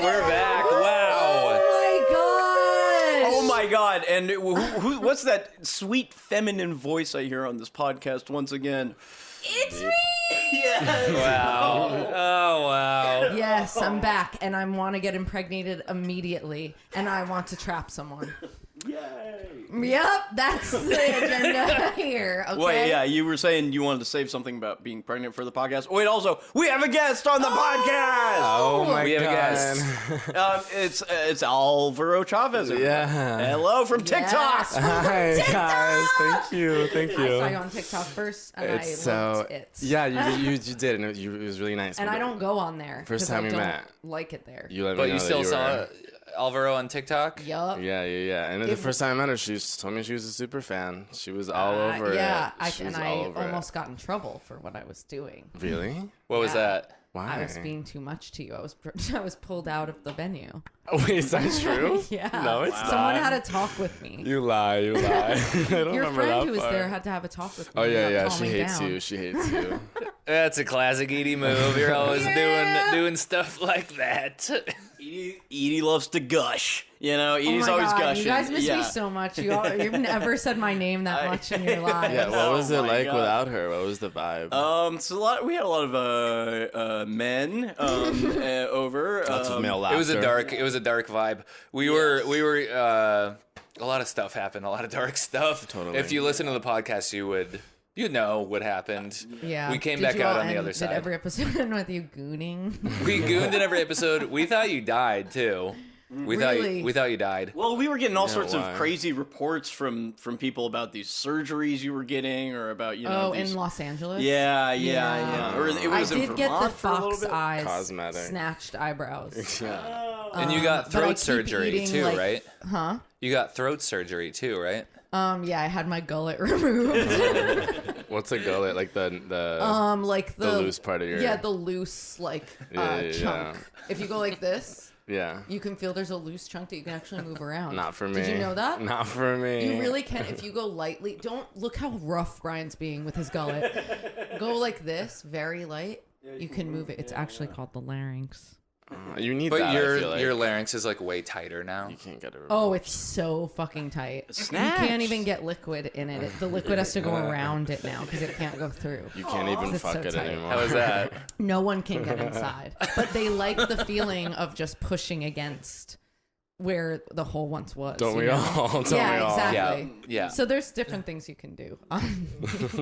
We're back. Wow. Oh my god! And what's that sweet feminine voice I hear on this podcast once again? It's me! Yes. Wow. Oh, wow. Yes, I'm back, and I want to get impregnated immediately, and I want to trap someone. Yay! Yep, that's the agenda here. Okay. Wait, yeah, you were saying you wanted to save something about being pregnant for the podcast. Wait, also, we have a guest on the podcast. Oh my We have a god! guest. It's Alvaro Chavez. Yeah. Hello from TikTok. Yes. Hi TikTok! guys, thank you. I saw you on TikTok first, and It's I loved it. Yeah, you did, and it was really nice. And I don't go on there. First 'cause time I we don't met. like it there. You let me But know you that still you saw were- Alvaro on TikTok? Yup. Yeah. And the first time I met her, she told me she was a super fan. She was all over yeah, it. She was all over almost got in trouble for what I was doing. it. Really? What was Yeah. that? Why? I was being too much to you. I was pulled out of the venue. Oh, wait, is that true? Yeah. No, it's not. Someone had to talk with me. You lie. I don't Your remember friend that who was part. there had to have a talk with me. Oh yeah. about She calming hates down. you. She hates you. That's a classic Edie move. You're always doing stuff like that. Edie loves to gush. You know, Edie's Oh my always God, gushing. you guys miss yeah. me so much. You've never said my name that much in your lives. Yeah. What was it Oh my like God. without her? What was the vibe? So we had a lot of men over. Lots of male laughter. It was a dark vibe. We were a lot of stuff happened, a lot of dark stuff. Totally. If you listen to the podcast, you know what happened. Yeah. We came Did back you out all on the end- other Did side. every episode end with you gooning? We gooned in every episode. We thought you died too. We Really? thought you died. Well, we were getting all sorts why? of crazy reports from people about these surgeries you were getting, or about Oh, these... in Los Angeles? Yeah. Or it I was in did get the Vermont for a little fox bit. eyes, Cosmetic. snatched eyebrows. Yeah. And you got but I throat keep surgery eating, too, like- right? Huh? You got throat surgery too, right? Yeah, I had my gullet removed. What's a gullet? Like the Like the loose part of your the loose Yeah. chunk. If you go like this, yeah. you can feel there's a loose chunk that you can actually move around. Not for me. Did you know that? Not for me. You really can if you go lightly. Don't look how rough Brian's being with his gullet. Go like this, very light. You can move it. It's actually called the larynx. You need But that. I feel like. your larynx is like way tighter now. You can't get it. Oh, it's so fucking tight. Snatched. You can't even get liquid in it. The liquid has to go around it now because it can't go through. You can't even It's fuck so it tight. anymore. How was that? No one can get inside. But they like the feeling of just pushing against where the hole once was. Don't you we know? all? Don't Yeah, we all? exactly. Yeah. So there's different things you can do.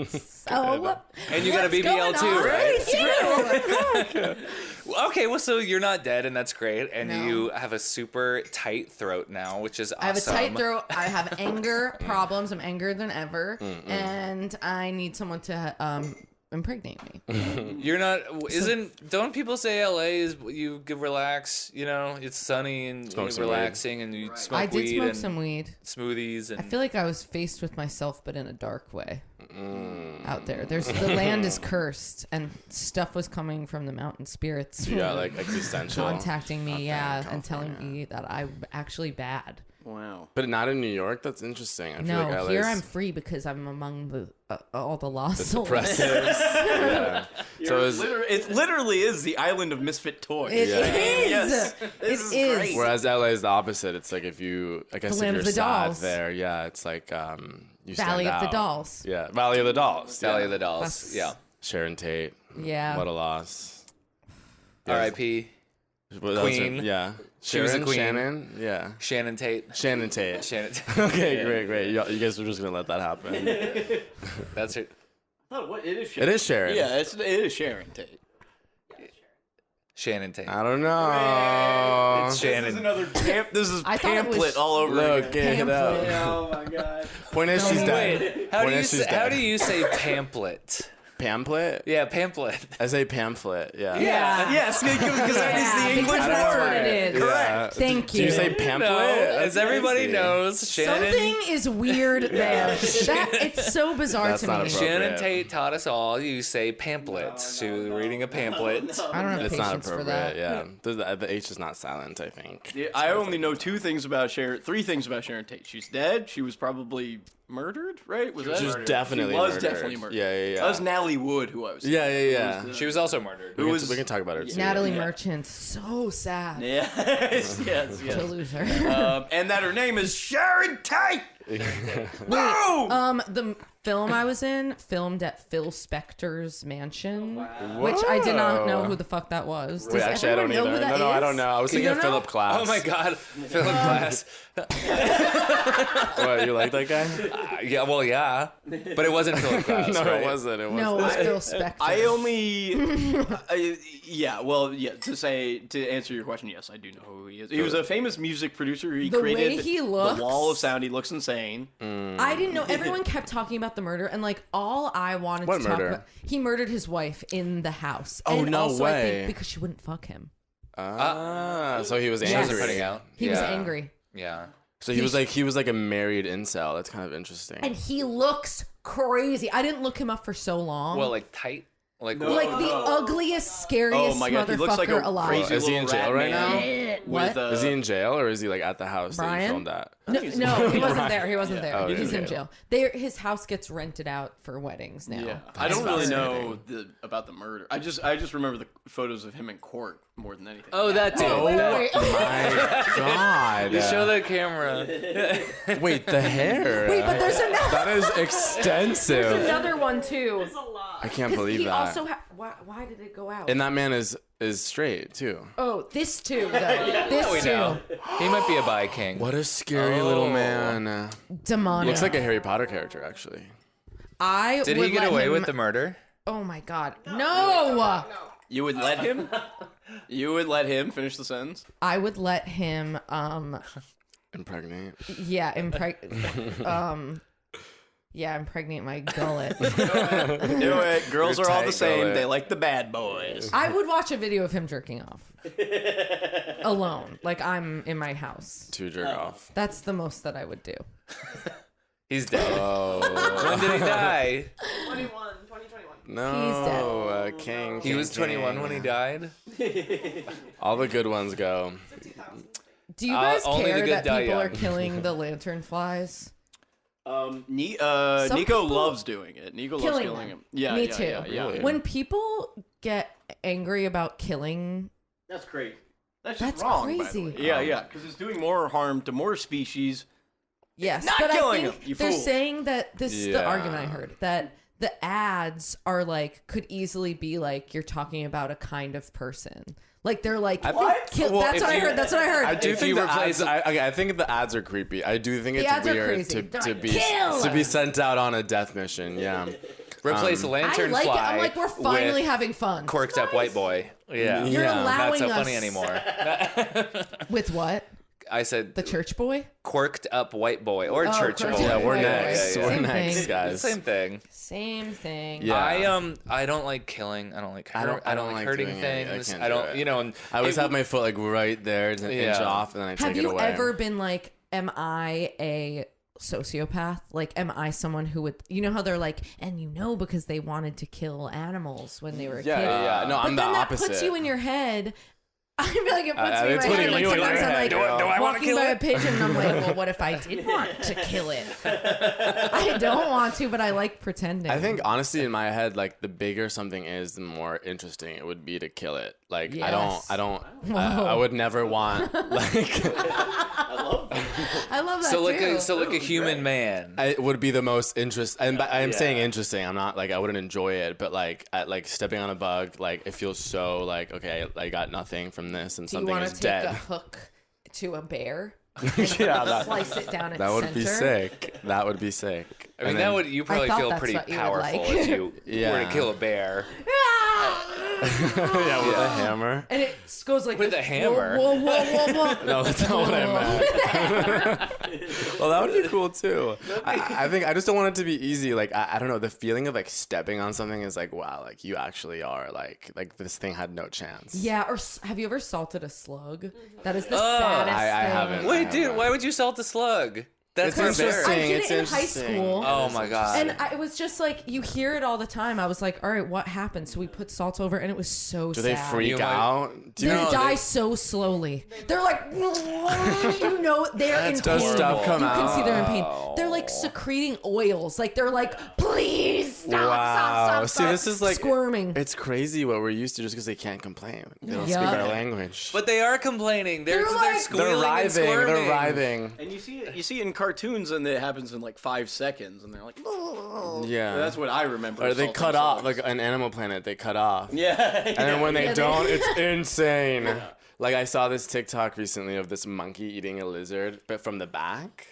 So And you got a what's BBL going too, on right? with you? Okay, well, so you're not dead, and that's great. And No. you have a super tight throat now, which is awesome. I have a tight throat. I have anger problems. I'm angrier than ever, and I need someone to impregnate me. You're not. Don't people say LA is you can relax? You know, it's sunny and Smoke you're some relaxing, and you smoke I did weed smoke and some weed. smoothies. And I feel like I was faced with myself, but in a dark way. Out there, the land is cursed, and stuff was coming from the mountain spirits. You got like existential. contacting me, Okay, and telling California. me that I'm actually bad. Wow. But not in New York. That's interesting. I feel No, like LA's here I'm free because I'm among the all the lost souls. depressives. Yeah. So It literally is the island of misfit toys. It Yeah. is. Yes. This is is. great. whereas LA is the opposite. It's like if you, I guess, The land if of you're the sad dolls. there, yeah, it's like you Valley stand of the out. Dolls. Yeah, Valley of the Dolls. Valley yeah. of the Dolls. That's- Yeah. Sharon Tate. Yeah. What a loss. R.I.P. Well, that was her- Queen. yeah. She was a Sharon, queen. Shannon. Yeah. Shannon Tate. Shannon Tate. Shannon. Okay, great. You guys are just gonna let that happen. That's her. Oh, what? It is Sharon. It is Sharon. Yeah, it is Sharon Tate. Shannon Tate. I don't know. It's Shannon. This is another this is I thought it was- pamphlet all over Look, again. get it out. Pamphlet. Oh my god. Point is, she's dead. Wait, how do Point you is, she's say, how dead. do you say pamphlet? Pamphlet? Yeah, pamphlet. I say pamphlet. Yeah. Yeah. Yes, because that is the Yeah, English because that's word. what it is. Correct. Thank Do you you. say No, pamphlet? as everybody Crazy. knows, Shannon. Something is weird there. It's so bizarre That's to not me. appropriate. Shannon Tate taught us all. You say pamphlet. She was reading a pamphlet. I don't have It's not patience for appropriate. that. Yeah. The H is not silent, I think. Yeah, I only know three things about Sharon Tate. She's dead. She was probably murdered, right? She was definitely She was murdered. definitely murdered. Yeah. That was Natalie Natalie Wood, who I was. Yeah. She was also murdered. Who was? We can talk about her too. Natalie Merchant, so sad Yes. to lose her. And that her name is Sharon Tate. The film I was in filmed at Phil Spector's mansion, which I did not know who the fuck that was. Does Wait, actually, I don't everyone know either. who that No, I is? don't know. I was You thinking don't Philip know? Glass. Oh my God, Philip Glass. What, you like that guy? Yeah, well, yeah, but it wasn't Philip Glass. No, right? it wasn't. It wasn't. No, it was Phil Spector. I only, to answer your question, yes, I do know who he is. He was a famous music producer. He The way created he looks- the Wall of Sound. He looks insane. I didn't know. Everyone kept talking about the murder, and like all I wanted What to talk murder? about, he murdered his wife in the house. Oh, and no also, I way. think because she wouldn't fuck him. So he was Yes. angry. Putting out. He was Yeah. angry, Yeah. So he was like a married incel. That's kind of interesting. and he looks crazy. I didn't look him up for so long. Well, like tight. Like like the ugliest, scariest Oh my God, he looks like motherfucker a alive. crazy Is he little in jail rat right man What? with, Is he in jail or is he like at the house that you Brian? filmed at? No, he wasn't there. He wasn't there. Oh, He's yeah. in jail. His house gets rented out for weddings now. Yeah, I don't really know about the murder. I just remember the photos of him in court more than anything. Oh, that dude. Wait, wait. My God. Show the camera. Wait, the hair. Wait, but there's another. That is extensive. Another one too. I can't believe He that. also why did it go out? And that man is straight too. Oh, this too. Though. This We too. know. He might be a bi king. What a scary little man. Demonic. Looks like a Harry Potter character, actually. I Did would he get let away him- with the murder? Oh my God, no! You would let him? You would let him finish the sentence? I would let him. Impregnate. Yeah, impregnate my gullet. Do it. Girls Your are all the tight same. gullet. They like the bad boys. I would watch a video of him jerking off alone, like I'm in my house. To jerk off. That's the most that I would do. He's dead. Oh. When did he die? 2021. No. He's dead. King. He was 21 when he died. All the good ones go. Do you guys only the care good that die people are young. killing the lantern flies? Nico people- loves doing it. Nico loves Killing killing them. him. Yeah, Me yeah, too. Yeah, yeah. Really? When people get angry about killing, That's crazy. That's That's wrong. By the crazy. way. Yeah, yeah, because it's doing more harm to more species. yes, Not but killing I think them, you they're fool. saying that this is the Yeah. argument I heard that the ads are like could easily be like you're talking about a kind of person. Like they're like kill, well, that's if what I you- heard. That's what I heard. I do If think you the replace- ads. I think the ads are creepy. I do think The it's ads are weird crazy. to They're be like, "Kill!" to be sent out on a death mission. Yeah. Replace I lantern like it. fly. I'm like we're finally with having fun. corked up white boy. Yeah. You're Yeah. allowing Not so us funny anymore. with what? I said The church boy? corked up white boy or church corked boy. up Yeah, we're Right, next. right. We're Same next, thing. guys. Same thing. Same thing. Yeah. I don't like killing. I don't like I hurt. don't- I don't like hurting doing it. I things. can't I do don't. it. You know. And I always it- have my foot like right there, it's an inch Yeah. off, and then I take Have it you away. ever been like, am I a sociopath? Like, am I someone who would, you know how they're like, and you know, because they wanted to kill animals when they were a Yeah, kid. yeah, yeah. No, But I'm the then that opposite. puts you in your head. I feel like it puts me in it's my putting head. Like you in your sometimes I'm head. like Do I wanna walking kill by it? a pigeon and I'm like, well, what if I did want to kill it? I don't want to, but I like pretending. I think honestly, in my head, like the bigger something is, the more interesting it would be to kill it. Like Yes. I would never want like I love that too. So like a human man. it would be the most interest. And I'm saying interesting. I'm not like I wouldn't enjoy it, but like like stepping on a bug, like it feels so like okay, I got nothing from this, and Do you something want is to take a dead. hook to a bear? Yeah, that, Slice it down its that would be center? sick. That would be sick. I mean, that would you probably thought feel that's pretty what you would powerful like. if you were Yeah. to kill a bear. yeah, with a hammer. And it goes like With this. a hammer? Whoa, whoa, whoa, whoa. No, that's not what I meant. Well, that would be cool too. I think I just don't want it to be easy. Like I don't know, the feeling of like stepping on something is like wow, like you actually are like this thing had no chance. Yeah, or have you ever salted a slug? That is the Oh, saddest I thing. haven't. Wait, dude, why would you salt a slug? That's It's interesting. I did It's it in high interesting. school. Oh my god. And it was just like, you hear it all the time. I was like, all right, what happened? So we put salt over it, and it was so Do sad. they freak You might- out? Do They you know? die so slowly. They're like, you know, they're in pain. Does stuff come You can see they're in pain. out? They're like secreting oils. Like they're like, please stop, Wow. stop, See, stop. this is like squirming. It's crazy what we're used to just because they can't complain. They don't Yeah. speak our language. But they are complaining. They're They're like- they're squealing and writhing. squirming. They're writhing. And you see it in cartoons, and it happens in like 5 seconds, and they're like, Yeah. that's what I remember. Or they assaulting cut off, dogs. like an Animal Planet, they cut off. Yeah. And then when they Yeah, don't, they- it's insane. Like I saw this TikTok recently of this monkey eating a lizard, but from the back.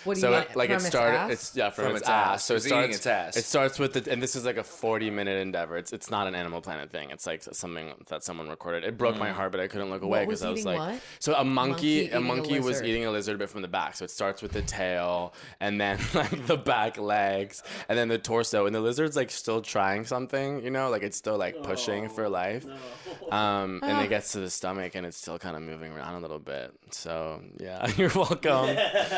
What do So you it, like from it its started, ass? it's yeah from, From its its ass. ass. So it It's eating starts. its ass. It starts with the, and this is like a 40-minute endeavor. It's not an Animal Planet thing. It's like something that someone recorded. It broke my heart, but I couldn't look away was because I was eating like, what? so a monkey eating a was lizard. eating a lizard, but from the back. So it starts with the tail, and then like the back legs, and then the torso, and the lizard's like still trying something, you know, like it's still like pushing for life. And it gets to the stomach, and it's still kind of moving around a little bit. So yeah, you're welcome.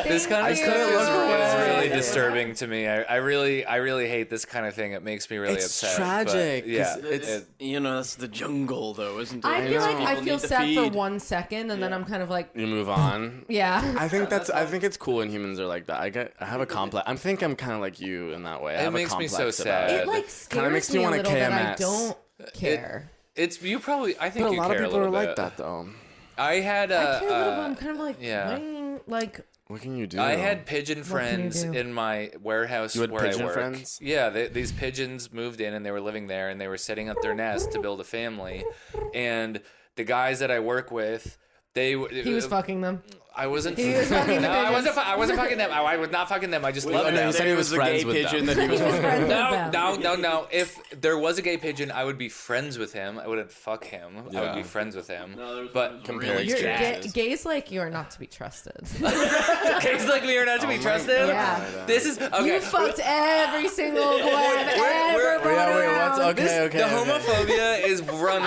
This kind of Thank stuff you. is really disturbing to me. I really hate this kind of thing. It makes me really It's upset. tragic, But, yeah, 'cause it's- You know, that's the jungle, though, isn't it? I feel like I People feel need to sad for feed. 1 second, and then I'm kind of like, You move on. yeah. I think it's cool when humans are like that. I have a complex. I think I'm kind of like you in that way. I It have makes a me complex so about sad. It it. like Kinda scares makes me me a want a little that I KMS. don't care. it's you probably. I think But a you lot of care people a are little like bit. that though. I had I care a little, but I'm kind of like, yeah. like What can you do? I had pigeon can you friends do? in my warehouse You had where pigeon I work. friends? Yeah, these pigeons moved in and they were living there and they were setting up their nest to build a family. And the guys that I work with, he was fucking them. I wasn't. He was fucking the No, I pigeons. wasn't fucking them. I was not fucking them. I just love no, them. you said he was a friends gay with pigeon them. that he was Friends with them. No. If there was a gay pigeon, I would be friends with him. I wouldn't fuck him. I would Yeah. be friends with him. No, But Compared You're, to gay, gays like you are not to be trusted. gays like me are not to be trusted. Yeah. This is okay. You fucked every single boy I've ever brought Yeah, wait, around. what's okay? The homophobia is run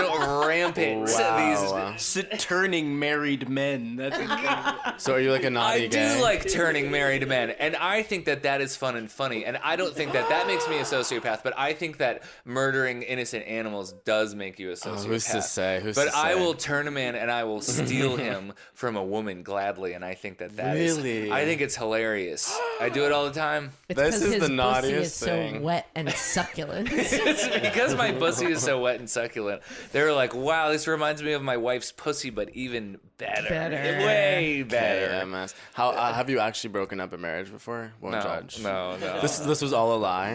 rampant. Wow. turning married men. That's So are you like a naughty I gay? do like turning married men, and I think that is fun and funny, and I don't think that makes me a sociopath, but I think that murdering innocent animals does make you a sociopath. who's to say? But I say? will turn a man and I will steal him from a woman gladly, and I think that is. Really? I think it's hilarious. I do it all the time. It's This 'cause is his the pussy naughtiest is thing. so wet and succulent. It's because my pussy is so wet and succulent. They were like, "Wow, this reminds me of my wife's pussy, but even better, Better. way better." KMS. How have you actually broken up a marriage before? Won't judge. No. This was all a lie.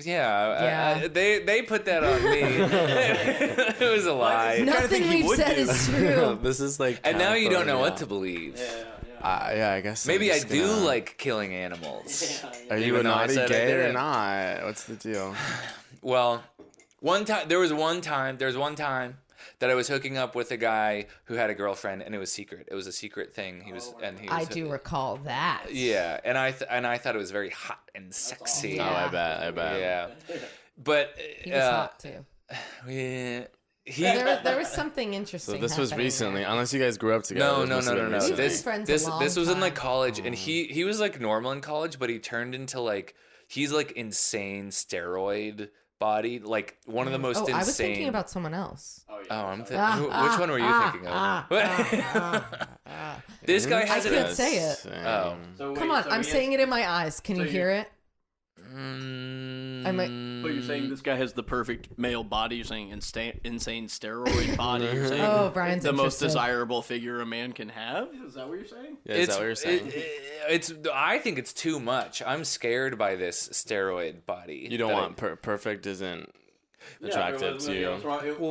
Yeah. Yeah. They put that on me. It was a lie. Nothing we've said is true. This is like. And now you don't know what to believe. believe. Yeah, I guess. Maybe I'm I just do gonna- like killing animals. Are you even a though I naughty said I gay or didn't. not? What's the deal? Well, there was one time that I was hooking up with a guy who had a girlfriend, and it was secret. It was a secret thing. He was. I do recall that. Yeah, and I thought it was very hot and sexy. Yeah. Oh, I bet. Yeah. But He was hot too. he There was something interesting. So this was happening recently, there. unless you guys grew up together. No. This must have been We've been recently. friends This a long was in like time. college, and he was like normal in college, but he turned into like he's like insane steroid body, like one of the most insane. I was thinking about someone else. Oh, which one were you thinking of? This guy has I it. can't say it. Oh. Come on, I'm saying it in my eyes. Can you hear it? Mm, I might. But you're saying this guy has the perfect male body. You're saying insane steroid body. You're saying Oh, Brian's the most interested. desirable figure a man can have. Is that what you're saying? Yeah, is that what you're saying? It's. I think it's too much. I'm scared by this steroid body. You don't that want perfect isn't attractive to you.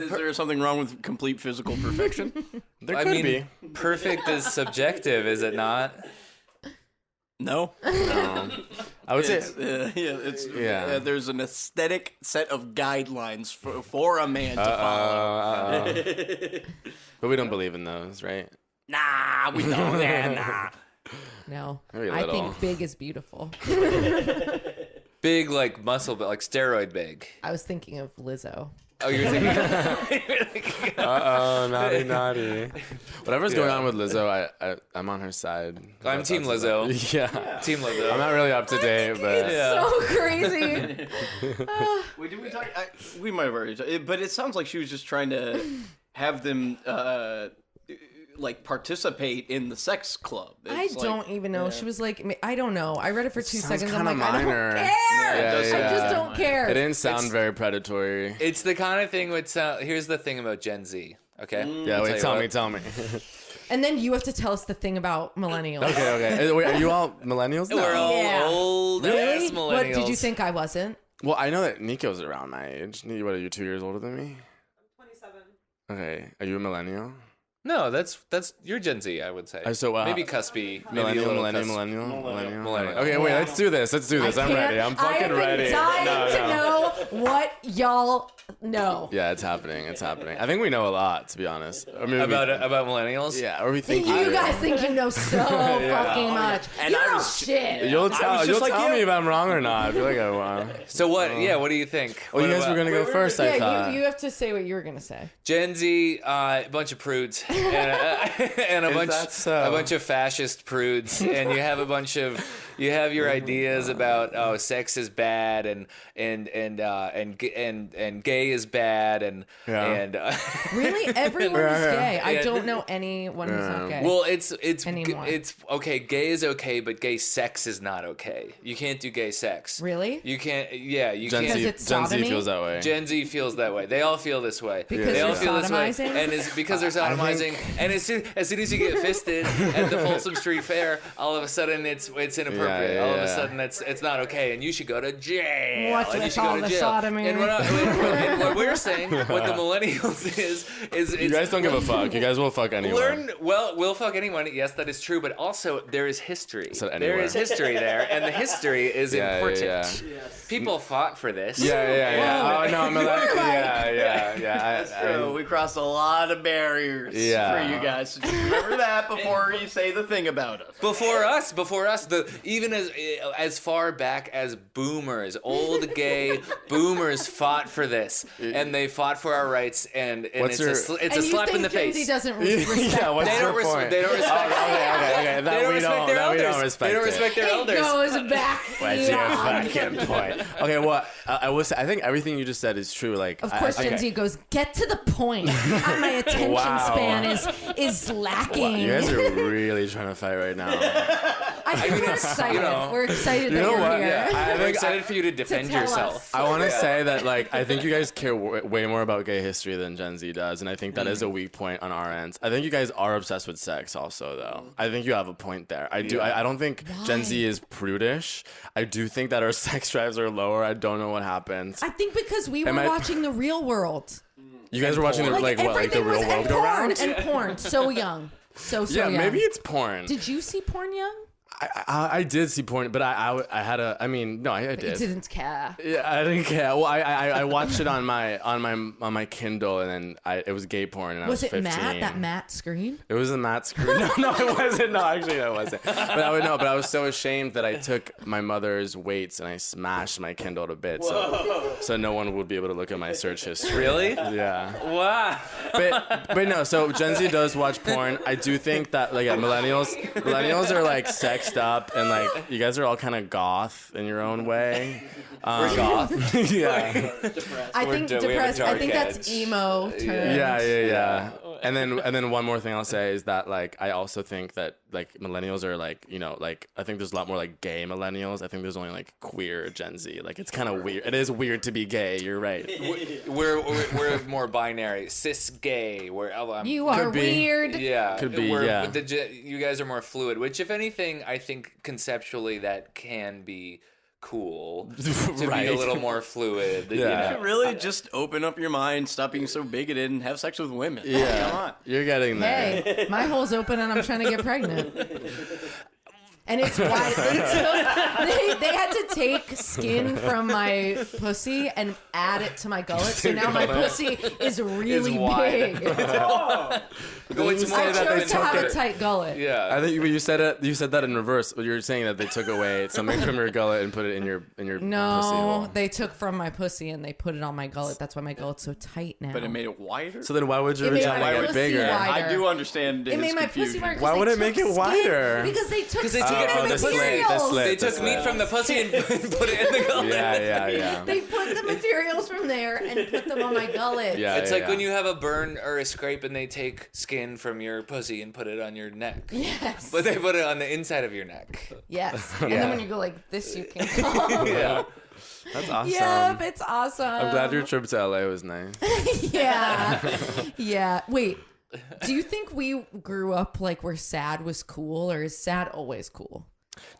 Is there something wrong with complete physical perfection? There I could mean, be. perfect is subjective, is it not? No. I would say. Yeah. There's an aesthetic set of guidelines for a man to follow. But we don't believe in those, right? Nah, we don't. Nah. No, Very I little. think big is beautiful. Big like muscle, but like steroid big. I was thinking of Lizzo. Oh, you're thinking. Naughty. Whatever's going on with Lizzo, I'm on her side. I'm Team Lizzo. Yeah. Team Lizzo. I'm not really up to date, but So crazy. Wait, did we talk? We might have already. But it sounds like she was just trying to have them like participate in the sex club. I don't even know. She was like, I don't know. I read it for 2 seconds. I'm kinda like, minor. I don't care. Yeah, I just don't care. It didn't sound very predatory. It's the kind of thing with. Here's the thing about Gen Z. Okay. Yeah, I'll wait, tell me. And then you have to tell us the thing about millennials. Okay. Wait, are you all millennials? No. We're all Yeah. old ass Really? millennials. What did you think I wasn't? Well, I know that Nico's around my age. What are you, 2 years older than me? 27. Okay. Are you a millennial? No, that's you're Gen Z, I would say. So maybe cuspy. Maybe Millennial. Okay, wait. Let's do this. I'm ready. I'm fucking ready. I'm dying to know what y'all know. Yeah, it's happening. I think we know a lot, to be honest. I mean, about millennials. Yeah, or we And think you guys think you know so fucking much. And You're I all was- shit. You'll just tell like you. me if I'm wrong or not. I feel like I won. So what? Yeah. What do you think? Well, What you guys about- were gonna go first. I Yeah, thought. you have to say what you were gonna say. Gen Z, a bunch of prudes, and a bunch of fascist prudes, and you have you have your ideas about sex is bad and gay is bad and Really, everyone is gay. I Yeah. don't know anyone who's not gay. well, it's Anymore. it's okay. Gay is okay, but gay sex is not okay. You can't do gay sex. Really? You can't. Yeah, you Gen can't. Because Z, it's Gen Z sodomy? feels that way. Gen Z feels that way. They all feel this way. Because they all they're feel this way, sodomizing? and it's because they're sodomizing. And as soon as you get fisted at the Folsom Street Fair, all of a sudden it's inappropriate. Yeah, all of a yeah. sudden it's not okay, and you should go to jail. What's and you with should go all to the jail. sodomy? And what we're saying, what the millennials is You guys don't give a fuck. You guys will fuck anyone. We'll fuck anyone. Yes, that is true. But also there is history. So there anywhere. is history there, and the history is important. Yeah. People fought for this. Yeah. Oh no, I'm yeah. So we crossed a lot of barriers Yeah. for you guys. So just remember that before you say the thing about us. Before us, even as far back as boomers, old gay boomers fought for this, and they fought for our rights, and What's it's your- a and you slap in the think Gen Z face. doesn't respect Yeah, what's They your don't, point? they don't respect. Okay. They don't respect their elders. respect They don't it. respect their It elders. goes back. What's your beyond. fucking point? Okay, well, I will say, I think everything you just said is true. Like, Of course, Gen Z goes, get to the point. My attention Wow. span is lacking. You guys are really trying to fight right now. We're excited. you know. We're excited You that know you're what? here. Yeah, I'm excited for you to defend tell us. yourself. I want to say that, like, I think you guys care way more about gay history than Gen Z does, and I think that is a weak point on our ends. I think you guys are obsessed with sex, also, though. I think you have a point there. I do. I don't think Gen Z is prudish. I do think that our sex drives are lower. I don't know what happens. I think because we were Am I- watching The Real World. You guys were watching the, like what, like the everything real was world and go porn, around? and porn. So young. So Yeah, young. maybe it's porn. Did you see porn young? I did see porn, but I had a. I mean, no, I You did. didn't care. Yeah, I didn't care. Well, I watched it on my Kindle, and then it was gay porn, and Was I was it 15. matte? That matte screen? It was a matte screen. No, it wasn't. No, actually, no, it wasn't. But I was so ashamed that I took my mother's weights and I smashed my Kindle to bits, so no one would be able to look at my search history. Really? Yeah. Wow. But no. So Gen Z does watch porn. I do think that like millennials are like sexed up, and like you guys are all kind of goth in your own way. We're goth. Yeah. I think we have a depressed. I dark think that's edge. emo terms. Yeah. And then one more thing I'll say is that like I also think that like millennials are like, you know, like I think there's a lot more like gay millennials. I think there's only like queer Gen Z. Like it's kind of weird. It is weird to be gay. You're right. We're more binary, cis gay. You are Could be. weird. Yeah, Could be, yeah. You guys are more fluid, which, if anything, I think conceptually that can be cool to be Right. a little more fluid. Yeah. You know? Really, just open up your mind, stop being so bigoted, and have sex with women. Yeah. Come on. You're getting there. Hey, my hole's open and I'm trying to get pregnant. And it's why they had to take skin from my pussy and add it to my gullet. So now my pussy is really big. Go into I chose to have a tight gullet. Yeah. I think you said it. You said that in reverse. But you were saying that they took away something from your gullet and put it in your No, pussy hole. they took from my pussy and they put it on my gullet. That's why my gullet's so tight now. But it made it wider. So then why would your It made vagina my get pussy bigger? wider. I do understand It his made my confusion. pussy wider. Why would it make it wider? Because they took skin took it from and the slit. materials. They took meat from the pussy and put it in the gullet. Yeah. They put the materials from there and put them on my gullet. Yeah, It's like when you have a burn or a scrape and they take skin from your pussy and put it on your neck. Yes. But they put it on the inside of your neck. Yes. And then when you go like this, you can go. Yeah. That's awesome. Yep, it's awesome. I'm glad your trip to LA was nice. Yeah. Yeah. Wait. Do you think we grew up like where sad was cool, or is sad always cool?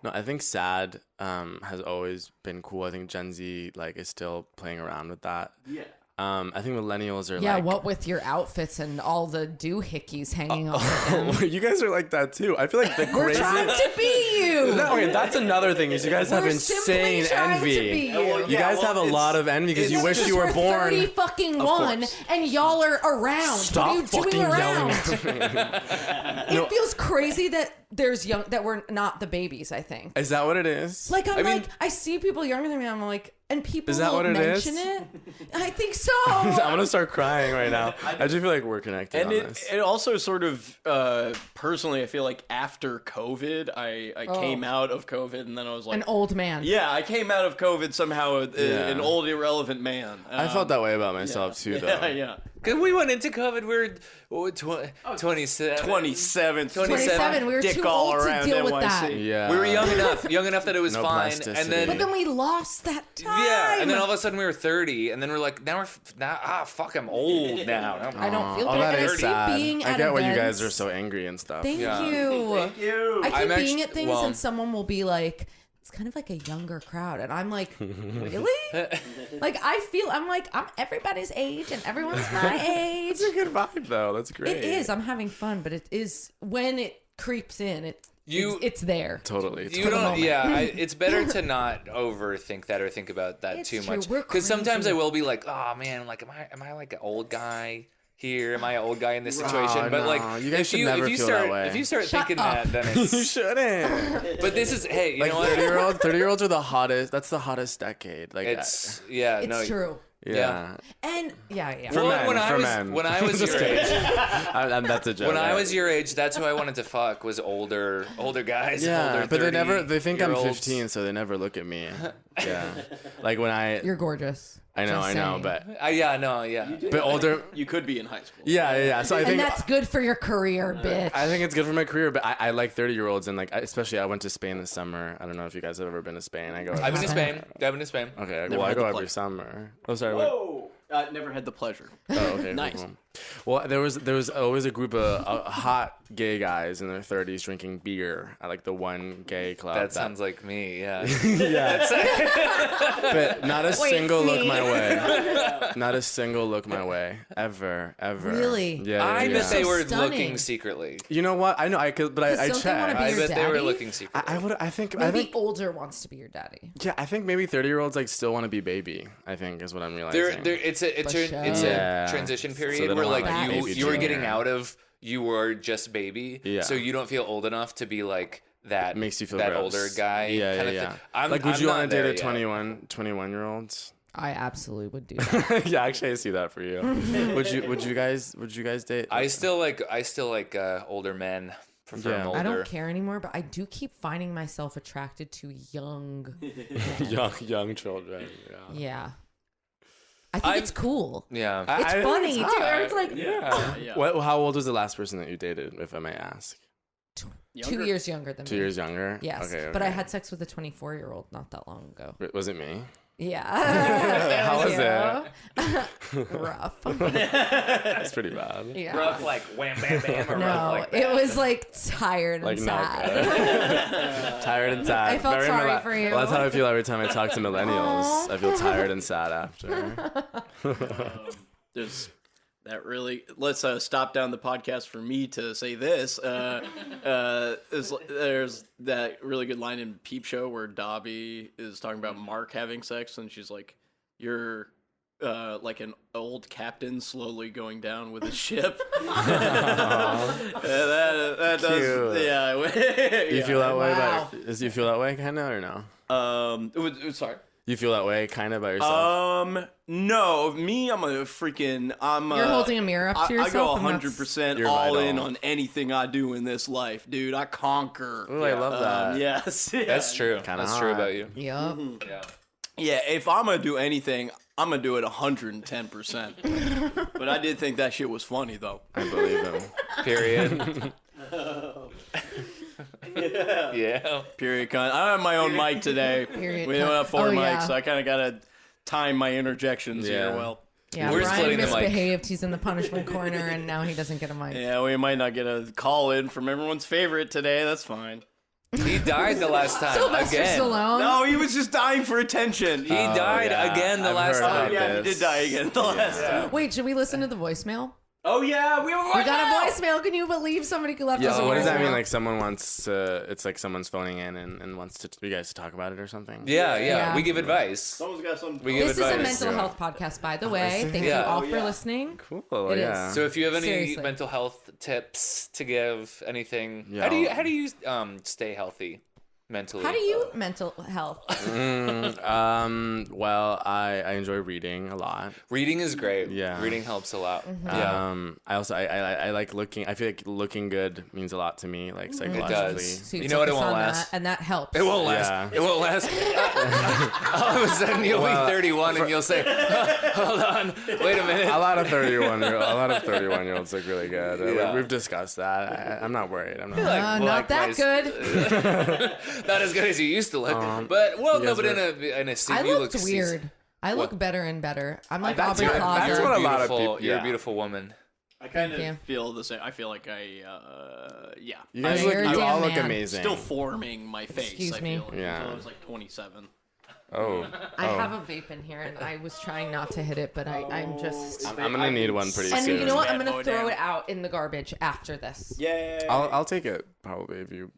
No, I think sad has always been cool. I think Gen Z is still playing around with that. Yeah. I think millennials are Yeah, like... what with your outfits and all the doohickeys hanging off of them. You guys are like that too. I feel like the We're craziest... trying to be you. No, okay, that's another thing is you guys have We're insane simply trying to be envy. you. You guys have a lot of envy because you wish you were born... 30 fucking one, and y'all are around. Stop what are you fucking doing around? yelling at me. It feels crazy that there's that we're not the babies. I think. Is that what it is? Like I mean- I see people younger than me. I'm like, and people Is that will what it mention is? it. I think so. I'm gonna start crying right now. I do feel like we're connected And on it this. also sort of personally, I feel like after COVID, I came out of COVID, and then I was like, An old man. yeah, I came out of COVID somehow, an old irrelevant man. I felt that way about myself too, though. Yeah. Because we went into COVID, we were 27. 27. We were dick too all old to around deal with NYC. that. Yeah. We were young enough that it was No fine. plasticity. And then, But then we lost that time. yeah, and then all of a sudden we were 30, and then we're like, fuck, I'm old now. I don't feel Oh, good. that And I is keep sad. being I at get why you events. guys are so angry and stuff. Thank Yeah. you. Thank you. I keep I'm being actu- at things well- and someone will be like, it's kind of like a younger crowd. And I'm like, really? I'm everybody's age and everyone's my age. It's a good vibe, though. That's great. It is. I'm having fun, but it is when it creeps in, it's there. Totally. You for the don't. moment. Yeah, it's better to not overthink that or think about that It's too true. much. We're Because sometimes crazy. I will be like, oh man, like am I like an old guy here? Am I an old guy in this situation? Oh, but no. like, You guys should never if you feel start that way. if you start Shut thinking up. that, then You it's. shouldn't. But this is hey, you Like know what? 30-year-olds are the hottest. That's the hottest decade. Like It's yeah, It's no, true. yeah. And yeah. For Well, men. when I was Just your age, And that's a joke. when I right? was your age, that's who I wanted to fuck was older guys. Yeah, older but they think I'm 30-year-olds. 15, so they never look at me. Yeah, like when You're gorgeous. I know, Just saying. but Yeah. But older. You could be in high school. Yeah. So I And think that's good for your career, bitch. I think it's good for my career, but I like 30-year-olds, and especially I went to Spain this summer. I don't know if you guys have ever been to Spain. I've been to Spain. Okay, Never well I had go the every pleasure. summer. Oh, sorry. What? Whoa! Never had the pleasure. Oh, okay. Nice. Cool. Well, there was always a group of hot gay guys in their 30s drinking beer at like the one gay club. That sounds like me. Yeah. But not a Wait, single look me? my way. Not a single look my way. Ever. Really? Yeah. I yeah. bet they were Stunning. looking secretly. You know what? I know. I could, but I Don't they wanna checked. be I your bet they were daddy? looking secretly. I would. I think. Maybe older wants to be your daddy. Yeah, I think maybe 30-year-olds still want to be baby. I think is what I'm realizing. It's a Yeah. transition So period they where don't like want, like, you baby were junior. getting out of you were just baby, Yeah. so you don't feel old enough to be like that. Makes you feel that gross. older guy. Yeah, kind yeah, of yeah. thing. I'm, Like, would I'm you not want to date there a yet. 21-year-old? I absolutely would do that. Yeah, actually, I see that for you. Would you guys date? I still like older men. Prefer Yeah. them I older. don't care anymore, but I do keep finding myself attracted to young. young children. Yeah. Yeah. I think it's cool. Yeah. It's funny too. It's like Yeah. Yeah. How old was the last person that you dated, if I may ask? 2 years younger than 2 me. years younger. Yes. Okay. But I had sex with a 24-year-old not that long ago. Was it me? Yeah. How was it? Rough. It's pretty bad. Yeah. Rough like wham bam bam or rough No, like it was like tired Like and not sad. Tired and sad. I felt Very sorry for you. Well, that's how I feel every time I talk to millennials. I feel tired and sad after. That really let's stop down the podcast for me to say this. There's that really good line in Peep Show where Dobby is talking about Mark having sex, and she's like, "You're like an old captain slowly going down with a ship." that does, yeah. You feel that way Wow. about? You feel that way, kind of, or no? Sorry. You feel that way, kind of, about yourself? No, me, I'm You're holding a mirror up to I go yourself. and that's- 100% You're all right in on. on anything I do in this life, dude. I conquer. Ooh, I love that. Yes. Yeah. That's true. Kinda That's true hot. about you. Yup. Yeah. Yeah, if I'm gonna do anything, I'm gonna do it 110%. But I did think that shit was funny, though. I believe him. Period. Yeah. Period. I don't have my own mic today. Period. We don't have four Oh, mics, yeah. so I kind of gotta time my interjections here. Yeah. Well, Yeah, We're Brian splitting the mic. misbehaved. He's in the punishment corner, and now he doesn't get a mic. yeah, we might not get a call in from everyone's favorite today. That's fine. He died the last time Sylvester again. Stallone. No, he was just dying for attention. He died yeah. again the I've last heard time. about Yeah, he this. did die again the last time. Wait, should we listen to the voicemail? Oh yeah, we We got a voicemail. Can you believe somebody left us a So what does that mean? voicemail? Like someone wants to? It's like someone's phoning in and wants to you guys to talk about it or something. Yeah. Yeah. We give advice. Someone's got something. We give This is a advice. mental health podcast, by the way. Thank Yeah. you all Oh, for yeah. listening. Cool. It yeah. is. So if you have any Seriously. mental health tips to give, anything, Yeah. how do you stay healthy mentally? How do you mental health? Well, I enjoy reading a lot. Reading is great. Yeah. Reading helps a lot. Mm-hmm. Yeah. I also I like looking. I feel like looking good means a lot to me, like It psychologically. does. So You know what? It focus won't on last. that, and that helps. It won't last. Yeah. It won't last. All of a sudden, you'll be 31 and you'll say, "Hold on, wait a minute." A lot of 31-year-olds look really good. Yeah. We've discussed that. I'm not worried. I'm not. Like, Not that good. Not as good as you used to look, but well, you no, guys but were- in a scene, I you looked look weird. I look What? better and better. I'm like That's Aubrey what- Plaza. that's what a lot of people- You're a yeah. beautiful woman. I kind Thank you. of feel the same. I feel like You Oh, guys you're a you damn all look man. amazing. still forming my face. Excuse I me. feel like, Yeah. until I was like 27. Oh. I have a vape in here, and I was trying not to hit it, but I'm just. I'm gonna need one pretty And soon. you know what? I'm Bad gonna boy throw down. it out in the garbage after this. Yeah. I'll take it probably if you're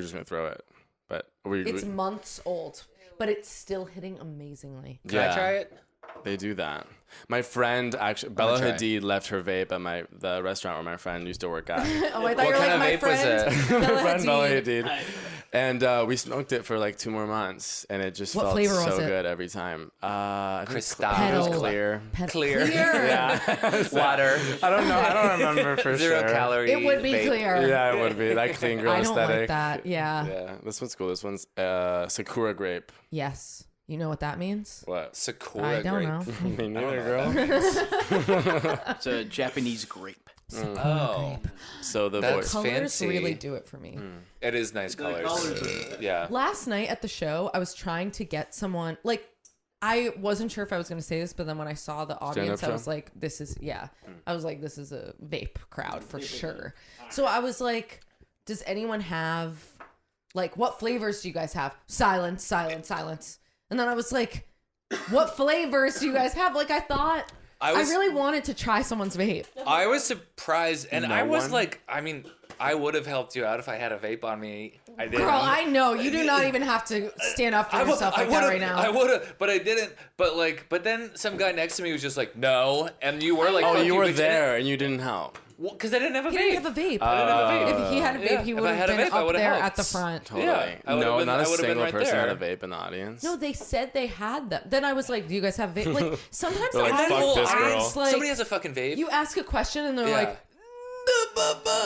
just gonna throw it. But It's months old, but it's still hitting amazingly. Can I try it? They do that. My friend actually, Bella try. Hadid left her vape at the restaurant where my friend used to work at. Oh, I thought What you were kind like of my vape was friend. it? Bella My friend Bella Hadid. Hadid. And we smoked it for like 2 more months, and it just What felt flavor was so it? good every time. I think Cristal. it was Petal. clear. Clear. Yeah. Water. I don't know. I don't remember for Zero sure. calorie. It would be vape. clear. Yeah, it would be that clean girl I don't aesthetic. like that. Yeah. Yeah, this one's cool. This one's Sakura grape. Yes. You know what that means? What? Sakura I don't grape. know. Me neither, girl. It's a Japanese grape. Oh, So the That's voice. Colors fancy. really do it for me. it is nice colors. colors Yeah. Last night at the show, I was trying to get someone like I wasn't sure if I was going to say this, but then when I saw the audience, I show? was like, "This is I was like, "This is a vape crowd for sure." So I was like, "Does anyone have like what flavors do you guys have?" Silence, silence, silence. And then I was like, "What flavors do you guys have?" Like I thought. I really wanted to try someone's vape. I was surprised, and No I was one? like, I mean, I would have helped you out if I had a vape on me. I didn't. Girl, I know you do not even have to stand up for yourself like that would've- right now. I would have, but I didn't. But then some guy next to me was just like, no, and you were like, Oh, fuck you were but there and you didn't help. because I didn't have a He vape. didn't have a vape. I didn't have a vape. If he had a vape, Yeah, he if would I have had a been vape, I up would've there helped. at the front. Totally. Yeah, I would've No, been- not I a would've been single right person there. had a vape in the audience. No, they said they had them. Then I was like, "Do you guys have vape?" Like sometimes They're like, I "Fuck this girl." it's like Somebody has a fucking vape. you ask a question and they're Yeah. like,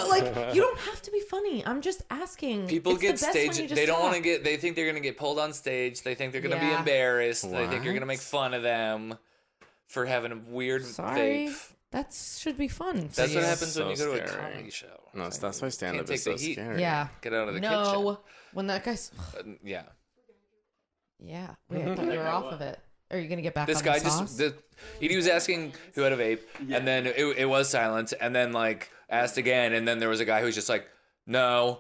like you don't have to be funny. I'm just asking. People It's get the best when stage. you just They don't want to talk. get. They think they're gonna get pulled on stage. They think they're gonna be Yeah. embarrassed. They think you're gonna What? make fun of them for having a weird Sorry, vape. that should be fun. That's for what you. happens when So you go to a scary. comedy show. No, that's why stand up Can't is take so the heat. scary. Yeah. Get out of the No, when that guy's. yeah. Yeah, wait, I thought you were off of it. Are you gonna get back This on guy the sauce? just he was asking who had a vape, and then it was silence, and then like asked again, and then there was a guy who was just like, no,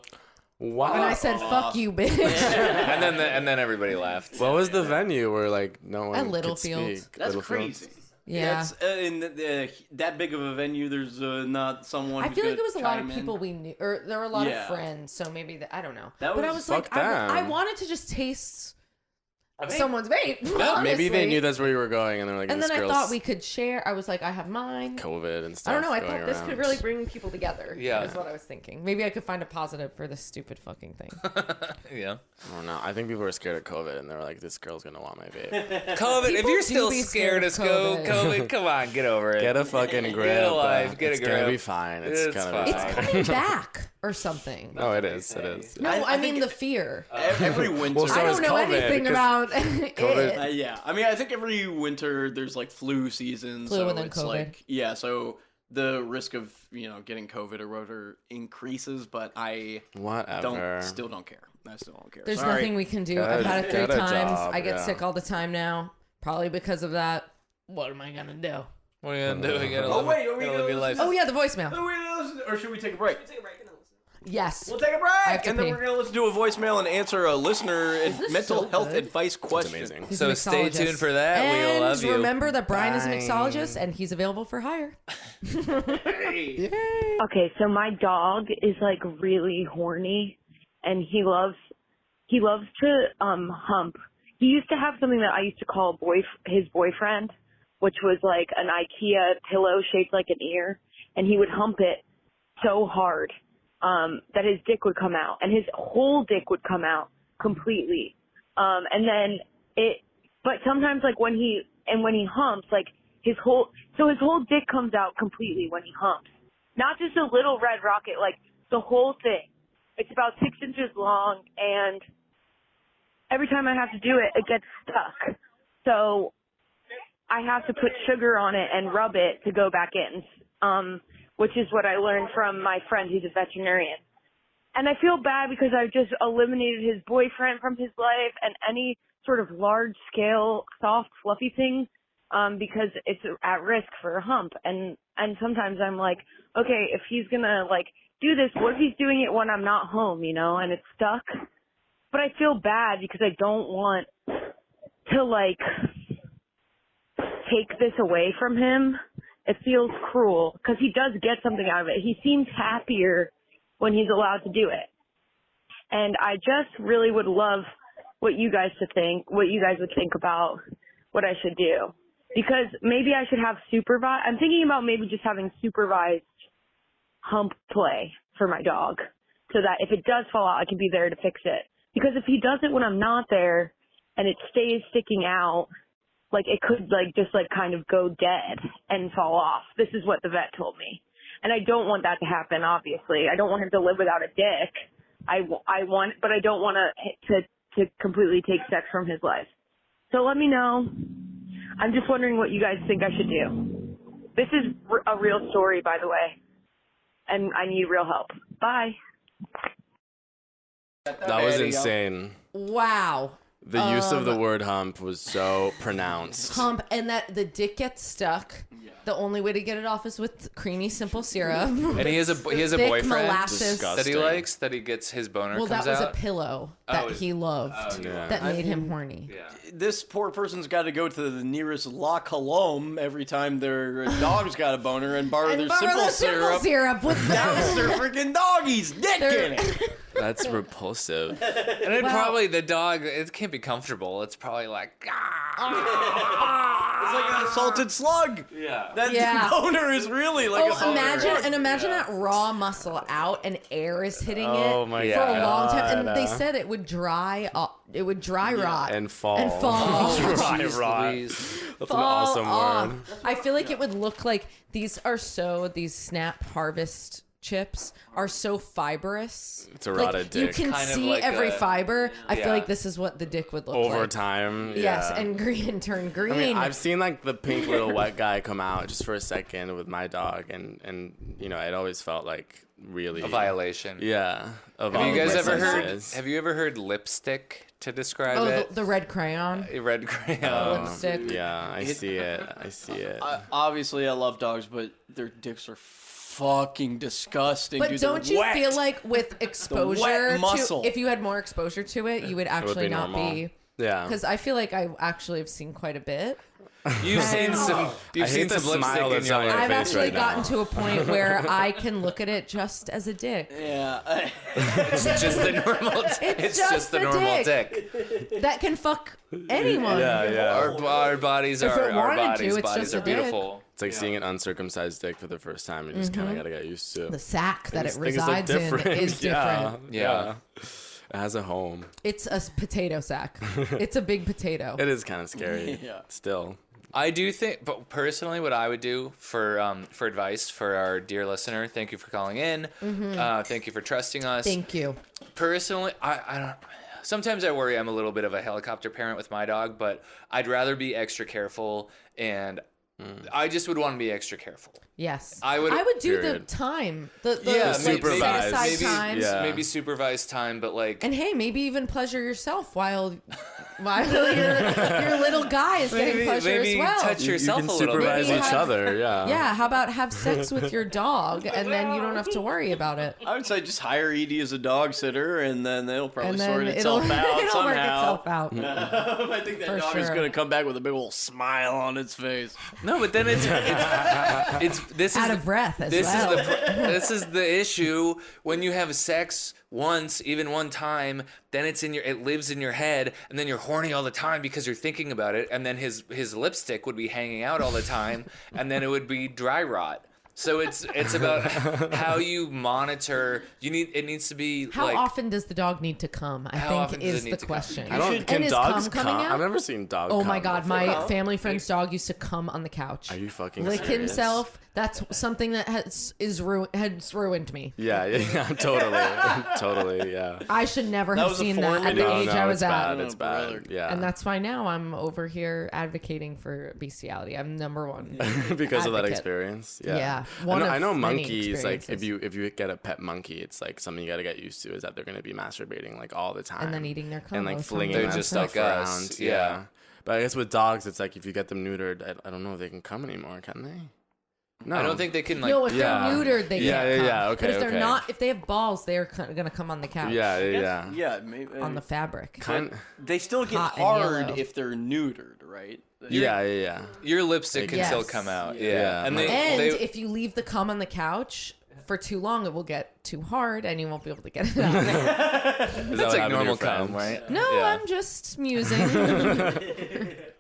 Wow. and I said, "Fuck you, bitch." and then everybody laughed. What was the venue where like no one At could Littlefield. speak? That's Littlefield? crazy. Yeah. It's, in that big of a venue, there's not someone. I who's feel like gonna it was a lot of chime in. people we knew, or there were a lot of Yeah. friends, so maybe I don't know. That but I was- was Fuck like, I them. wanted to just taste vape. someone's vape. Maybe they honestly. knew that's where you were going, and they're like, And this then I girl's thought we could share. I was like, I have mine. COVID and stuff. I don't know. I going thought this around. could really bring people together. Yeah. Is what I was thinking. Maybe I could find a positive for this stupid fucking thing. Yeah. I don't know. I think people were scared of COVID, and they were like, this girl's gonna want my vape. COVID. If People you're do still be scared scared as of go, COVID. COVID, come on, get over it. Get a fucking grip. a life, bro. get a It's gonna grip. be fine. It's It's gonna be It's fine. coming back or something. No, it is. It is. No, I I mean think- the fear. Every winter. Well, so I is don't know COVID, anything because about COVID- it. Yeah, I mean, I think every winter there's like flu season, Flu so and then it's COVID. like so the risk of getting COVID or whatever increases, but I Whatever. still don't care. I still don't care. There's Sorry. nothing we can do. Get I've a- had it 3 get a times. job, I get yeah. sick all the time now. Probably because of that. What am I gonna do? What are you gonna do? You gotta Oh, live, wait, are we gotta live gonna your life. Oh yeah, the voicemail. Oh, wait, listen, or should we take a break? Take a break and then listen. Yes. We'll take a I have break, to and then pee. we're gonna listen to a voicemail and answer a listener this mental so health good? advice It's question. amazing. He's So a stay mixologist. tuned for that. And We love you. remember that Brian is a Bye. mixologist and he's available for hire. Okay, so my dog is like really horny and he loves to hump. He used to have something that I used to call his boyfriend, which was like an IKEA pillow shaped like an ear, and he would hump it so hard that his dick would come out, and his whole dick would come out completely. And then but sometimes like when he humps, like his whole dick comes out completely when he humps. Not just a little red rocket, like the whole thing. It's about 6 inches long, and every time I have to do it, it gets stuck. So I have to put sugar on it and rub it to go back in, which is what I learned from my friend who's a veterinarian. And I feel bad because I just eliminated his boyfriend from his life and any sort of large-scale, soft, fluffy thing because it's at risk for a hump. And sometimes I'm like, okay, if he's going to, like, do this, what if he's doing it when I'm not home, and it's stuck? But I feel bad because I don't want to, like, take this away from him. It feels cruel because he does get something out of it. He seems happier when he's allowed to do it. And I just really would love what you guys would think about what I should do. Because maybe I should have I'm thinking about maybe just having supervised hump play for my dog so that if it does fall out, I can be there to fix it. Because if he does it when I'm not there and it stays sticking out, like it could like just like kind of go dead and fall off. This is what the vet told me. And I don't want that to happen, obviously. I don't want him to live without a dick. But I don't want to completely take sex from his life. So let me know. I'm just wondering what you guys think I should do. This is a real story, by the way. And I need real help. Bye. That was insane. Wow. The use of the word hump was so pronounced. Hump, and that the dick gets stuck. The only way to get it off is with creamy simple syrup. And he has a Thick boyfriend molasses. that he likes, that he gets his boner Well, that comes was out. a pillow that he loved Yeah. that made him horny. Yeah. This poor person's got to go to the nearest La Colombe every time their dog's got a boner and borrow their simple syrup. with Douse their freaking doggy's dick in it. That's repulsive. And it probably, the dog, it can't be comfortable. It's probably like, It's like an assaulted slug. yeah. That boner is really like a Imagine that raw muscle out and air is hitting Oh it my for a long time, and God. they said it would dry up, it would dry rot And fall. and fall. Dry Jeez rot. Louise. That's an fall awesome off. word. I feel like it would look like these Snap Harvest chips are so fibrous. It's a Like, rotted you dick. can Kind of see like every a- fiber. I feel Yeah. like this is what the dick would look like. Over time. Yes, yeah. and green turn green. I mean, I've seen like the pink little wet guy come out just for a second with my dog, and it always felt like really A violation. Yeah. Of all Have you of guys my ever heard? senses. Have you ever heard lipstick to describe it? the red crayon. A red crayon. Lipstick. Yeah, I see it. I see it. Obviously, I love dogs, but their dicks are fucking disgusting. But dude. don't They're you wet. feel like with exposure muscle. to, if you had more exposure to it, you would actually be not normal. be Yeah. Because I feel like I actually have seen quite a bit. You've seen some. You've seen some lipstick in your life. I've face actually right gotten now. to a point where I can look at it just as a dick. Yeah. It's just a normal. It's just a normal dick. That can fuck anyone. Our bodies If are it our wanted to, bodies. it's Bodies just are a dick. beautiful. It's like seeing an uncircumcised dick for the first time. You just kind of gotta get used to. The sack that it Things look resides in different. is different. Yeah. It has a home. It's a potato sack. It's a big potato. It is kind of scary. Yeah. Still. I do think, but personally, what I would do for advice for our dear listener, thank you for calling in. Thank you for trusting us. Thank you. Personally, I don't. Sometimes I worry I'm a little bit of a helicopter parent with my dog, but I'd rather be extra careful, and I just would want to be extra careful. Yes. I would do the Period. time. The supervised. set aside maybe, time. Yeah. maybe supervised time, but like. And hey, maybe even pleasure yourself while your little guy is getting pleasure maybe as well. touch yourself you a can little bit. supervise Maybe each have- other. Yeah. Yeah, how about have sex with your dog and then you don't have to worry about it. I would say just hire Edie as a dog sitter, and then it'll probably And then sort itself out it'll somehow. work itself out. I think that For dog is sure. gonna come back with a big old smile on its face. No, but then it's this is Out of breath as this well. this is the issue when you have sex once, even one time, then it lives in your head, and then you're horny all the time because you're thinking about it, and then his lipstick would be hanging out all the time, and then it would be dry rot. So it's about how you monitor. It needs to be How like often does the dog need to come? I How think often does is it need the to come? question. I don't. And Can is dogs cum coming out? I've never seen dogs. Oh cum my god, before. my family friend's dog used to come on the couch. Are you fucking Lick serious? himself. That's something that has ruined me. Yeah, totally, yeah. I should never That have was a seen form that at of the No, age I was it's at. bad. Oh, It's brother. bad. Yeah. And that's why now I'm over here advocating for bestiality. I'm number one. because of that advocate. experience. Yeah, Yeah. one I know of many monkeys. Like experiences. if you get a pet monkey, it's like something you got to get used to. Is that they're going to be masturbating like all the time And then eating their cum and like most flinging They're that just stuff like us, around. yeah. But I guess with dogs, it's like if you get them neutered, I don't know if they can come anymore. Can they? No. I don't think they can like. No, if Yeah. they're neutered, they Yeah, can't yeah, come. yeah, okay, But if they're okay. not, if they have balls, they're gonna come on the couch. Yeah. Yeah, maybe. On the fabric. Kind. They still get Hot and hard yellow. if they're neutered, right? Yeah. Your lipstick can Yes. still come out. Yeah. Yeah. And And they if you leave the cum on the couch for too long, it will get too hard, and you won't be able to get it out. Is that that's what like happened to normal your cum, friends? right? No, Yeah. I'm just musing.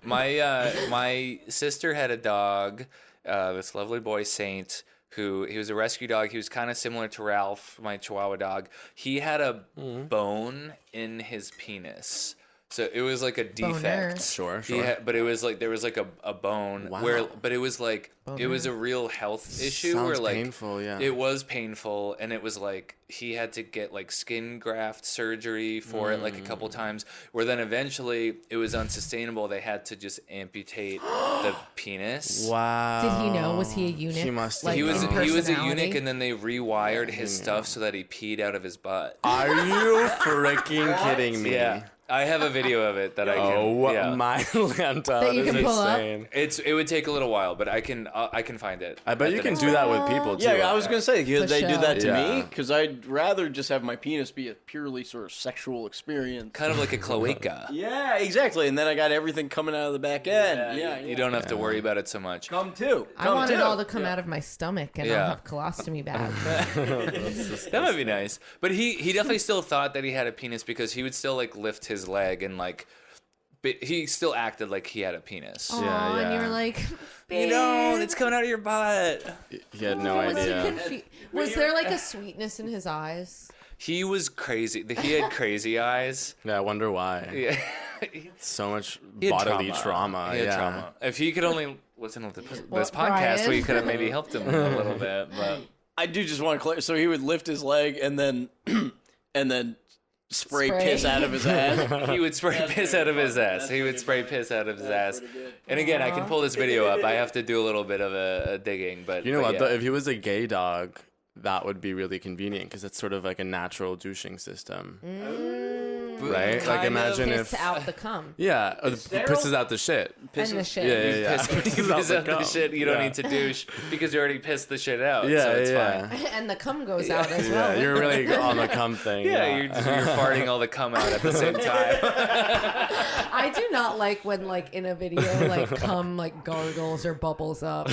My sister had a dog, this lovely boy Saint, he was a rescue dog. He was kind of similar to Ralph, my Chihuahua dog. He had a bone in his penis. So it was like a defect. Boner. Sure. But it was like there was like a bone Wow. but it was like it was a real health issue where Sounds like painful, yeah. it was painful, and it was like he had to get like skin graft surgery for it like a couple times, where then eventually it was unsustainable. They had to just amputate the penis. Wow. Did he know? Was he a eunuch? He must. Like, He was in a eunuch, personality? and then they rewired his stuff so that he peed out of his butt. Are you freaking kidding me? Yeah, I have a video of it that I can. Oh yeah. my Lanta, That you this can is pull up? insane. It would take a little while, but I can find it. I bet at you the can next do that with people too. Yeah, I was gonna say, could For they do sure. that to me? Yeah. Because I'd rather just have my penis be a purely sort of sexual experience. kind of like a cloaca. Yeah, exactly. And then I got everything coming out of the back end. Yeah, You don't have to worry about it so much. Come too. I want it all to come out of my stomach, and Yeah. I'll have colostomy bags. That might be nice. But he definitely still thought that he had a penis because he would still like lift his leg and like he still acted like he had a penis. Aw, Yeah, and yeah. you're like, You know, babe. it's coming out of your butt. He had no Was he idea. Was there like a sweetness in his eyes? He was crazy. He had crazy eyes. Yeah, I wonder why. Yeah. So much He had bodily trauma. He had yeah. trauma. If he could only listen to this podcast, Brian. we could have maybe helped him a little bit. But I do just want to clear. So he would lift his leg and then spray piss out of his ass. he would spray piss out of his ass. He would spray piss out of his ass. And again, I can pull this video up. I have to do a little bit of a digging, but You know but what? yeah. Though, if he was a gay dog, that would be really convenient because it's sort of like a natural douching system. right? Like imagine Piss if out the cum. yeah, or the pisses out the shit. And the shit. Yeah. You piss out the cum. shit. You don't Yeah. need to douche because you already pissed the shit out. Yeah, so it's yeah. fine. And the cum goes out as Yeah, well. you're really on the cum thing. Yeah, you're farting all the cum out at the same time. I do not like when like in a video like cum like gargles or bubbles up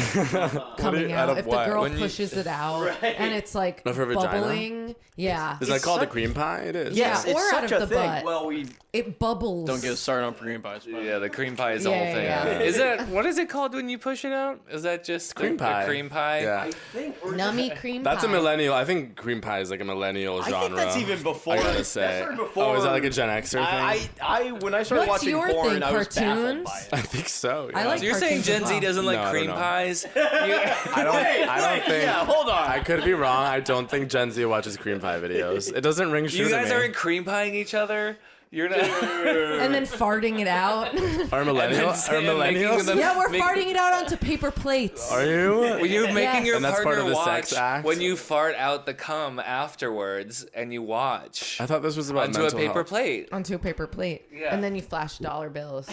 coming out out. of If the what? girl When you- pushes it out and it's like Of her vagina? bubbling. Yeah. Is that called a cream pie? It is. Yeah, It's or out such of a the thing. butt. Well, we It bubbles. don't get us started on cream pies. but- Yeah, the cream pie is the whole Yeah, thing. yeah. Is that what is it called when you push it out? Is that just Cream the pie. cream pie? Yeah. think or Nummy cream That's pie. a millennial. I think cream pie is like a millennial genre. I think that's even before. I gotta That's say. sort of before. Oh, is that like a Gen Xer thing? I when I started What's watching your porn, thing, I was baffled cartoons? by it. I think so. Yeah. I like So you're saying cartoons Gen as Z well. doesn't like No, I don't cream know. pies? I don't think. Yeah, hold on. I could be wrong. I don't think Gen Z watches cream pie videos. It doesn't ring true You to guys me. aren't cream pieing each other? You're not. And then farting it out. Are millennials? Are making millennials? them- Yeah, we're Make- farting it out onto paper plates. Are you? When you're making your And that's part partner of the watch sex act? when you fart out the cum afterwards and you watch I thought this was about onto a mental paper health. plate. Onto a paper plate. Yeah. And then you flash dollar bills.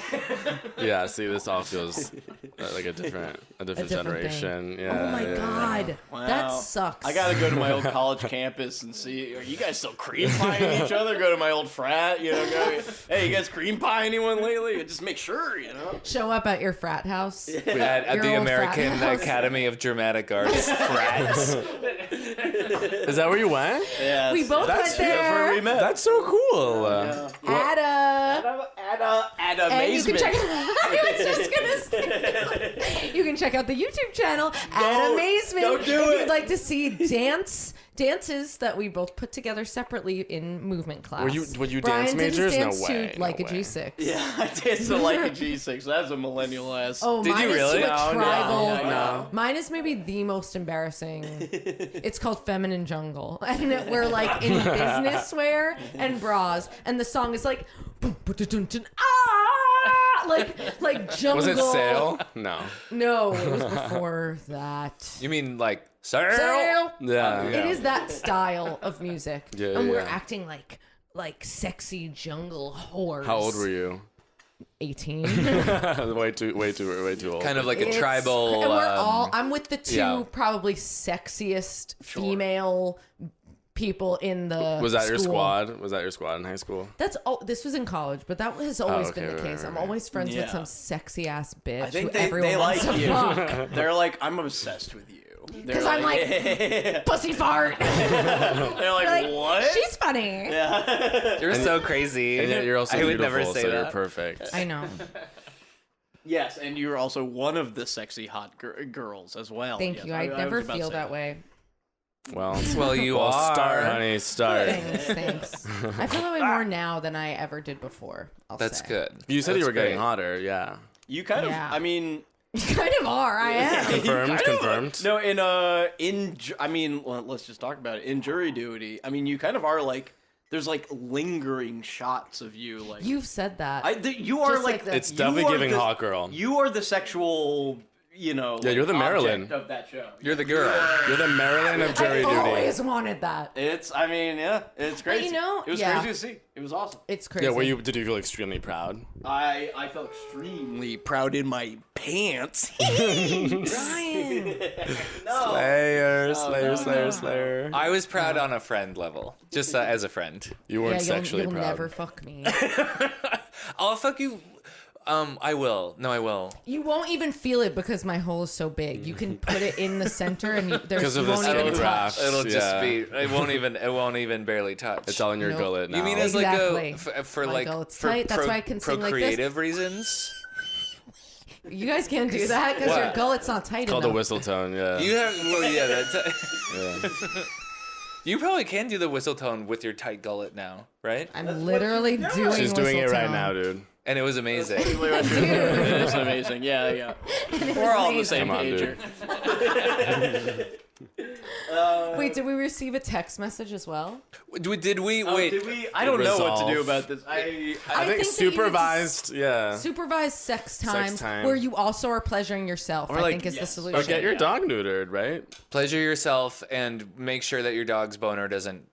Yeah, see, this all feels like a different different generation. thing. Yeah. Oh my yeah. god. Wow. That sucks. I gotta go to my old college campus and see. Are you guys still cream pieing each other? Go to my old frat. You know, go. Hey, you guys cream pie anyone lately? Just make sure. You know. Show up at your frat house. At Your the old frat American house. Academy of Dramatic Arts frats. Is that where you went? Yeah. We both went That's where we there. met. That's so cool. At a At and you can amazement. check I was just gonna say you can check out the YouTube channel at Don't- Amazement don't do if it. you'd like to see dances that we both put together separately in movement class. Were you Brian dance did his majors? No dance way, to no like a way. G6. Yeah, I danced to like a G6. That's a millennial ass. Oh, Did mine you is really? to a No, tribal. no. Mine is maybe the most embarrassing. It's called Feminine Jungle, and we're like in business wear and bras, and the song is like, like jungle. Was it Sale? No. No, it was before that. You mean like Sail? Sail. Yeah. It is that style of music, Yeah, and we're yeah. acting like sexy jungle whores. How old were you? 18. way too old. Kind of like a It's- tribal. And we're all. I'm with the two yeah. probably sexiest female people in the. Was that your school. squad? Was that your squad in high school? That's this was in college, but that has always okay, been the right, case. right, I'm right. always friends with Yeah. some sexy ass bitch. I think who everyone they wants like to you. fuck. They're like, I'm obsessed with you. Because I'm like pussy fart. they're like, what? She's funny. You're so crazy. And yet you're also I would beautiful, never say so that. you're perfect. I know. Yes, and you're also one of the sexy hot girls as well. Thank Yes, you. I was never about to feel say that way. Well, Well, you are. start, honey, start. Thanks. I feel that way more now than I ever did before. That's say. good. You said you That's were getting great. hotter, yeah. You kind of, Yeah. I mean, You kind of are. I am. Confirmed. no, I mean, let's just talk about it. In jury duty, I mean, you kind of are like, there's like lingering shots of you, like You've said that. you are Just like like that. It's you definitely are giving the- hot girl. You are the sexual, you know. Yeah, you're the object Marilyn. of that show. You're the girl. You're the Marilyn of jury I duty. always wanted that. It's, I mean, yeah, it's crazy. you know, it was yeah. crazy to see. It was awesome. It's crazy. Yeah, did you feel extremely proud? I felt extremely proud in my pants. Brian. Slayer. I was proud on a friend level, just as a friend. You Yeah, weren't sexually you'll proud. never fuck me. I'll fuck you. I will. No, I will. You won't even feel it because my hole is so big. You can put it in the center and there's Because of you the won't even skin touch. grafts. It'll just yeah. be. It won't even barely touch. It's all in your Nope. gullet now. You mean as Exactly. like a for My like gullet's for tight, that's why I can sing like this. procreative reasons? You guys can't do that because your What? gullet's not tight called enough. a whistle tone, yeah. You have well, yeah. That's, yeah. you probably can do the whistle tone with your tight gullet now, right? I'm literally doing She's doing it whistle right tone. now, dude. And it was amazing. It is amazing. Yeah, yeah. We're all on the same Come on, page dude. here. Wait, did we receive a text message as well? Did we? Wait. Did we? I don't know what to do Resolve. about this. I think think that you need to supervised, yeah. Supervised sex time, time. where you also are pleasuring yourself, Or I like- think is the Or solution. get your dog neutered, right? Pleasure yourself and make sure that your dog's boner doesn't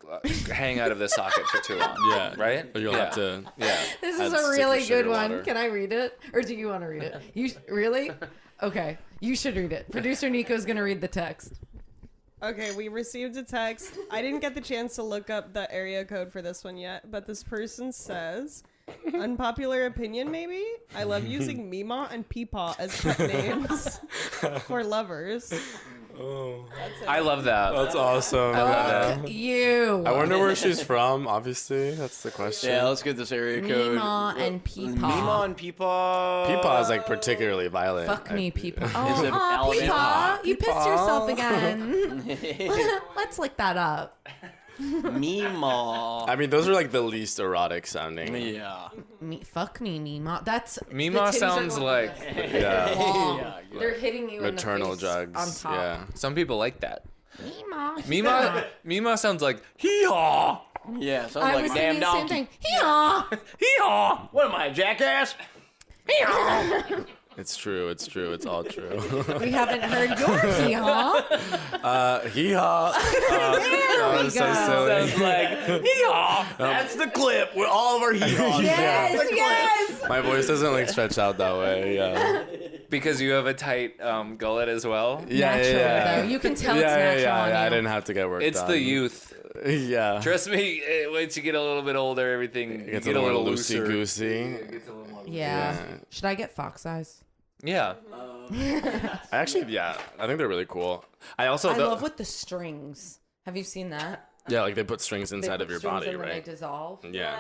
hang out of the socket for too long. Yeah. Right? Or you'll have to. Yeah. This Add is a sticky really sugar good one. water. Can I read it? Or do you want to read it? You really? Okay. You should read it. Producer Nico's going to read the text. Okay, we received a text. I didn't get the chance to look up the area code for this one yet, but this person says, unpopular opinion maybe? I love using Mima and Peepaw as pet names for lovers. Oh, I love that. that's awesome. Fuck you. I wonder where she's from, obviously. That's the question. Yeah, let's get this area code. Mima and Peepaw. Mima and Peepaw. Peepaw is like particularly violent. Fuck me, Peepaw. Is Oh, it Peepaw, Alabama? you pissed Peepaw. yourself again. Let's lick that up. Mima. I mean, those are like the least erotic sounding. Yeah. Fuck me, Mima. That's Mima the titties are sounds going like Yeah. long. Yeah, yeah. They're hitting you Maternal in the face jugs. on top. Yeah. some people like that. Mima. Mima sounds like hee-haw. Yeah, sounds I like was a thinking damn the same donkey. thing. Hee-haw. Hee-haw. What am I, a jackass? It's true. It's true. It's all true. We haven't heard your hee-haw. Hee-haw. There we so go. silly. Sounds like hee-haw. That's the clip with all of our hee-haws. Yes, yes. My voice doesn't like stretch out that way. Yeah. Because you have a tight gullet as well. Yeah. Natural, Yeah. though. You can tell yeah, it's yeah, natural yeah, on yeah. I you. didn't have to get work It's done. the youth. Yeah. Trust me, once you get a little bit older, everything It gets get a little looser. loosey-goosey. Yeah. Yeah. Should I get fox eyes? Yeah. I actually, yeah. I think they're really cool. I also, I love with the strings. Have you seen that? yeah, like they put strings They inside put of your strings body, in when right? they dissolve. Yeah.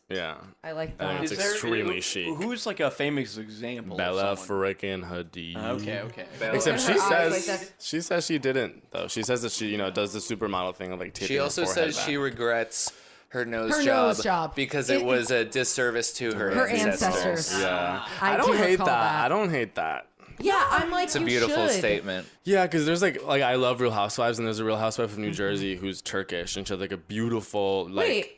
Yeah. I like I that. think it's extremely chic. Who's like a famous example? Bella of someone? frickin' Hadid. Okay, okay. Except Her she eyes like says that. she says she didn't though. She says that she does the supermodel thing of like taping She her also forehead says she back. regrets her nose Her job, nose job. because It- it was a disservice to her Her ancestors. ancestors. Yeah, I I don't do hate recall that. that. I don't hate that. Yeah, I'm like, It's a you beautiful should. statement. Yeah, because there's like I love Real Housewives, and there's a Real Housewife of New Jersey who's Turkish, and she has like a beautiful like. Wait,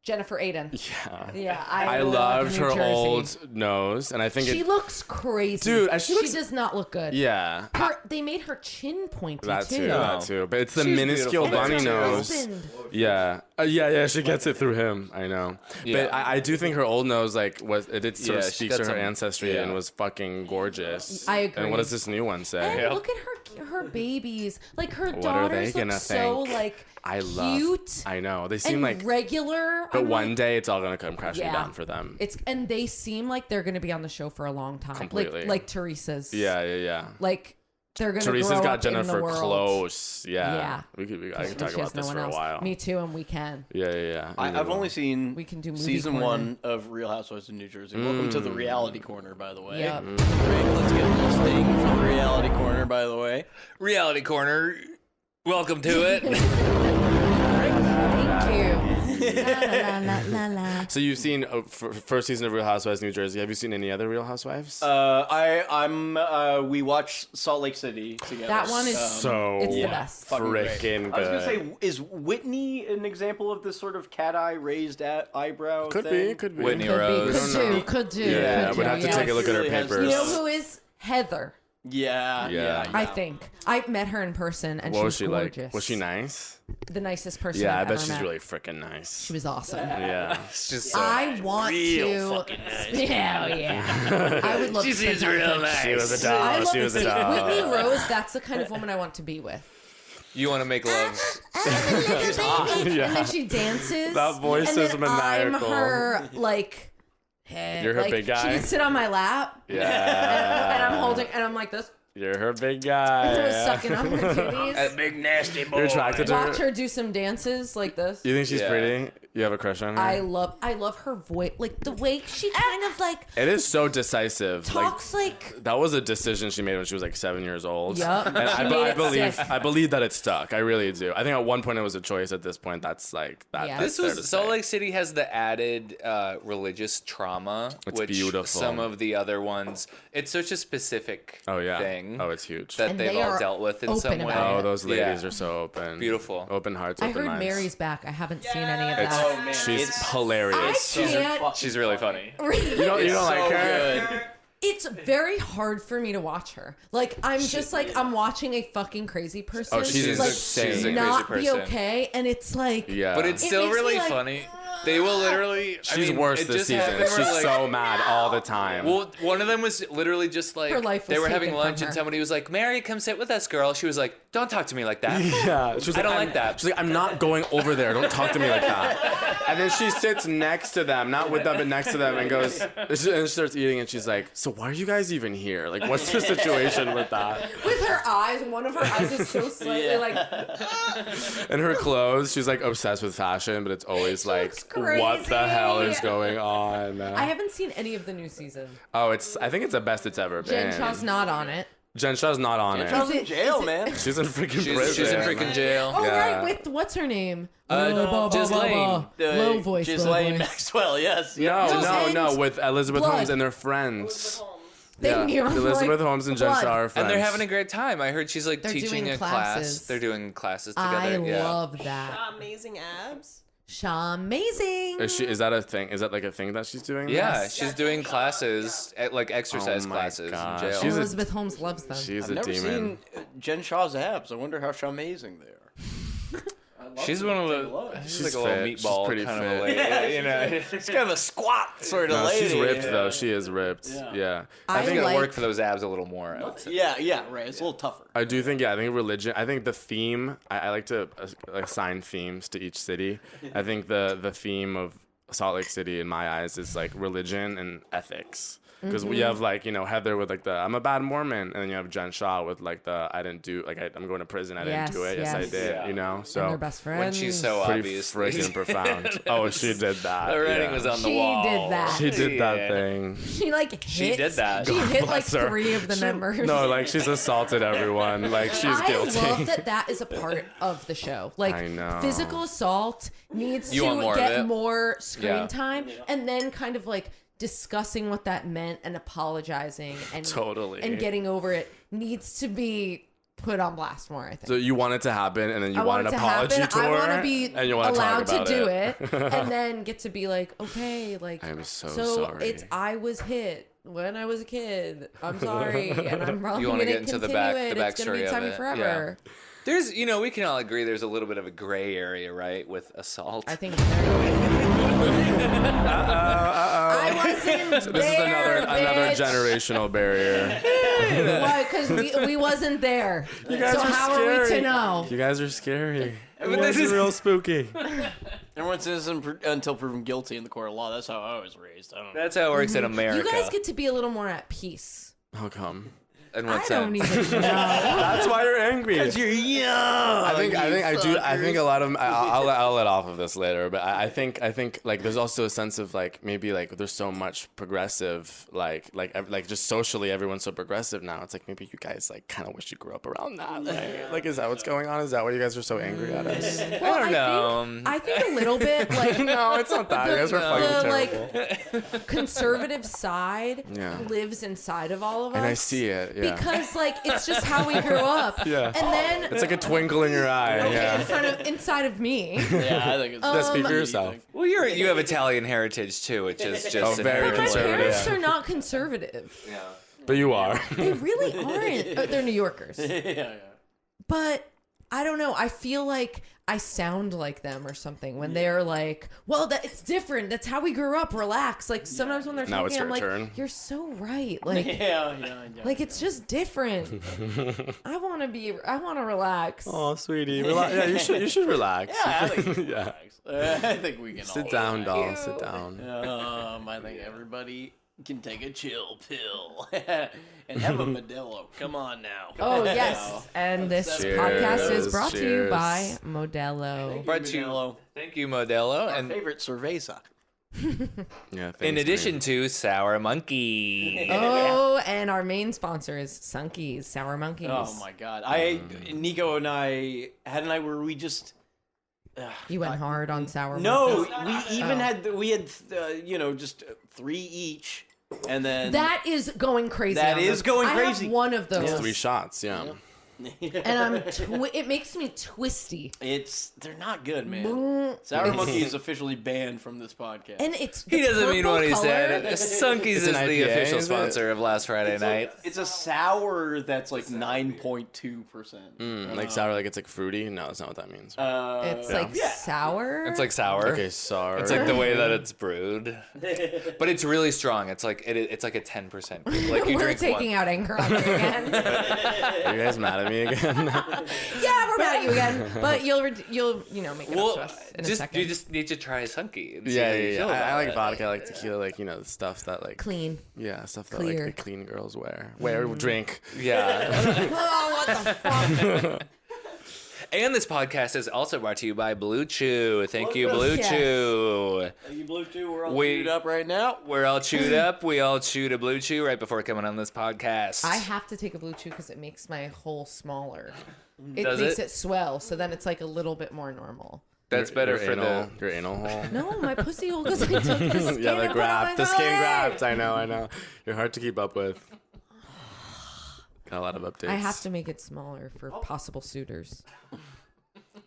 Jennifer Aiden. Yeah. Yeah, I love loved New her Jersey. old nose, and I think She it. looks crazy, Dude, and she looks- does not look good. Yeah. They made her chin pointy That too. too, that too. But it's the She's minuscule beautiful. bunny And it's her nose. husband. Yeah. Yeah, she gets it through him. I know. Yeah. But I do think her old nose, like, it did sort of Yeah, she speak got to her some- ancestry yeah. and was fucking gorgeous. I agree. And what does this new one say? And look at her babies. Like her What are daughters they look gonna so think? like I love. cute I know. They seem and like. regular. But I'm one like, day it's all gonna come crashing Yeah. down for them. and they seem like they're gonna be on the show for a long time. Completely. Like Teresa's. Yeah. Like they're gonna. Teresa's grow got up in the Jennifer world. close. Yeah. Yeah. I could talk She has about this no for one a else. while. Me too, and we can. Yeah. I've only seen We can do movie season corner. 1 of Real Housewives of New Jersey. Welcome to the reality corner, by the way. Yep. Great, let's get a little sting for the reality corner, by the way. Reality Corner, welcome to it. Thank you. La, la, la, la, la. So you've seen first season of Real Housewives New Jersey. Have you seen any other Real Housewives? We watched Salt Lake City together. That one is so it's the best. fucking great. freaking I was gonna good. say, is Whitney an example of this sort of cat eye raised eyebrow Could thing? be. Whitney Could Rose. be. Could do. Yeah, could we'd do, have to yes. take a look at her Really has papers. You know who is Heather? Yeah. I think I met her in person, and What she was was she gorgeous. like? Was she nice? The nicest person. Yeah, I I've bet ever she's met. really freaking nice. She was awesome. Yeah. It's just so I want to. Hell yeah! I would love to. Spend time with her. She was a I doll. love She was a Whitney doll. Rose. That's the kind of woman I want to be with. you want to make love. And then she dances. That voice and is then maniacal. I'm her like. You're her like, big guy? She can sit on my lap. Yeah. And I'm holding, and I'm like this. You're her big I was guy. sucking on her titties. Big nasty boy. You're attracted to Watch her. her do some dances like this. You think she's Yeah. pretty? You have a crush on her? I love her voice, like the way she kind of like It is so decisive. talks like. That was a decision she made when she was like 7 years old. Yup. And She made it sick. I believe that it stuck. I really do. I think at one point it was a choice. At this point, that's like that. Yeah. That's This fair to was Salt say. Lake City has the added religious trauma, It's which beautiful. some of the other ones. It's such a specific Oh, yeah. thing. thing. Oh, it's huge. That And they've they all are dealt with in open some way. about Oh, it. those ladies Yeah. are so open. Beautiful. Open hearts, I open heard minds. Mary's back. I haven't seen any of It's, that. Oh, man. she's It's- hilarious. I can't. She's really funny. You don't It's like so her? good. It's very hard for me to watch her. Like I'm just like I'm watching a fucking crazy person. Oh, she's like insane. She's a not crazy be person. okay, and it's like Yeah. But it's It still makes me really like, funny. They will literally. She's worse it this just season. happened where, She's like, so mad all the time. Well, one of them was literally just like Her life was they were having taken from lunch and her. somebody was like, "Mary, come sit with us, girl." She was like, "Don't talk to me like that." Yeah, she was I don't "I'm- like that. She's like, I'm not going over there. Don't talk to me like that. And then she sits next to them, not with them, but next to them, and goes, and she starts eating, and she's like, so why are you guys even here? Like, what's the situation with that? with her eyes. One of her eyes is so slightly like And her clothes, she's like obsessed with fashion, but it's always like, looks what the crazy. hell is going on? I haven't seen any of the new season. Oh, I think it's the best it's ever been. Jen Shaw's not on it. Jen Shaw's not on it. Shaw's in Is it- jail, is it- man. She's in freaking prison. She's in freaking jail. Oh Yeah. right, with what's her name? Ghislaine. Low voice. Ghislaine Maxwell, yes. Yeah. No, and with Elizabeth Blood. Holmes and their friends. Thank you. I'm Elizabeth like, Holmes and Jen Blood. Shaw are friends. And they're having a great time. I heard she's like They're teaching doing a class. classes. They're doing classes together. I yeah. love that. Amazing abs. Shaw amazing. Is that a thing? Is that like a thing that she's doing? Yeah, now? she's doing classes, like exercise Oh my classes gosh. in jail. She's a- Elizabeth Holmes loves them. She's I've a never demon. seen Jen Shaw's abs. I wonder how amazing they are. She's one of the. She's like She's a little fit. She's meatball pretty kind of fit. a lady. You know, She's kind of a squat sort of No, lady. she's ripped yeah. though. She is ripped. Yeah. I I think like- it'll work for those abs a little more. I would say. Yeah, right. It's a little tougher. I do think, I think religion, I think the theme, I like to assign themes to each city. I think the theme of Salt Lake City, in my eyes, is like religion and ethics. Because we have like, Heather with like the I'm a bad Mormon, and then you have Jen Shaw with like the I didn't do, like I'm going to prison, I didn't do it, yes I Yes. did, Yeah. And they're So best friends. When she's so pretty obviously. freaking profound. Oh, she did that. The writing yeah. was on the She wall. did that. She did that Yeah. thing. She like hit. She did that. She hit like Bless her. 3 of the members. No, like she's assaulted everyone. Like she's guilty. I love that that is a part of the show. Like I know. physical assault needs You want to more of get it? more screen Yeah. time, and then kind of like discussing what that meant and apologizing and Totally. and getting over it needs to be put on blast more. I think. So you want it to happen, and then you I want want an it to apology happen. tour, I want to be and you want allowed talk about to do it, and then get to be like, okay, like I'm so it's sorry. I was hit when I was a kid. I'm sorry, and I'm probably You wanna gonna get into the continue back- it. the It's gonna be backstory of time it. forever. There's, we can all agree there's a little bit of a gray area, right, with assault. I think. I wasn't This is there, another bitch. generational barrier. Why? Because we wasn't there. guys So are how are we to scary. know? You guys are scary. You But guys this is- are real spooky. Everyone's innocent until proven guilty in the court of law. That's how I was raised. I don't know. That's how it works in America. You guys get to be a little more at peace. How come? In I what don't sense? even know. That's why you're angry. You're young. I think a lot of I'll let off of this later, but I think like there's also a sense of like maybe like there's so much progressive like just socially everyone's so progressive now. It's like maybe you guys like kind of wish you grew up around that. Like is that what's going on? Is that why you guys are so angry at us? Well, I don't know. I think a little bit like No, it's not that. You guys are fucking terrible. like conservative side Yeah. lives inside of all of us. And I see it. Yeah. Because like it's just how we grew up. Yeah. And then It's like a twinkle in your eye. inside of me. Yeah, I think it's. Yeah, speak for yourself. Well, you have Italian heritage too, which is just Oh, very inherently- My conservative. parents are not conservative. Yeah. But you are. They really aren't. They're New Yorkers. yeah. But I don't know. I feel like I sound like them or something when they're like, well, it's different. That's how we grew up. Relax. Like sometimes when they're Now it's talking, I'm your like, turn. you're so right. Like, Yeah. like it's just different. I want to relax. Oh, sweetie. Yeah, you should relax. Yeah, I think we can Yeah. relax. I think we can all Sit down, relax. doll. Sit down. I think everybody can take a chill pill and have a Modelo. Come on now. Oh, yes. And this Cheers. podcast is brought to you Cheers. by Modelo. Brought to you- Modelo. Thank you, Modelo. Our And favorite cerveza. Yeah. Thanks, in addition man. to Sour Monkey. Oh, and our main sponsor is Sunkies, Sour Monkeys. Oh my God! Nico and I had a night where we just. You went hard on Sour No, Monkeys? we even Oh. had just 3 each, And then That is going crazy. That on is them. going I crazy. have one of those. 3 shots, yeah. And it makes me twisty. they're not good, man. Sour Monkey is officially banned from this podcast. And it's He doesn't mean what he color. said. Sunkies is an the IPA, official is it? sponsor of Last Friday Night. It's a sour that's like 9.2%. Like sour, like it's like fruity? No, that's not what that means. It's like sour. It's like sour. Okay, sorry. It's like the way that it's brewed, but it's really strong. It's like it's like a 10%. Like you We're drink taking one. out anger on you again. Are you guys mad at me again? Yeah, we're mad at you again. But you'll make it up to Well, us in a just second. you just need to try Sunky. And see Yeah, how you yeah, feel yeah. about I like it. vodka. I like tequila. Like the stuff that like Clean. Yeah, stuff that Clear. like the clean girls wear. Drink. Yeah. Oh, what the fuck? And this podcast is also brought to you by Blue Chew. Thank you, Blue Yes. Chew. You Blue Chew, we're all We- chewed up right now. We're all chewed up. We all chewed a Blue Chew right before coming on this podcast. I have to take a Blue Chew because it makes my hole smaller. It Does makes it? it swell, so then it's like a little bit more normal. That's better your for anal, your anal hole. No, my pussy hole goes. I took the skin Yeah, and the put it on graft, my the skin belly. graft. I know. You're hard to keep up with. Got a lot of updates. I have to make it smaller for possible suitors.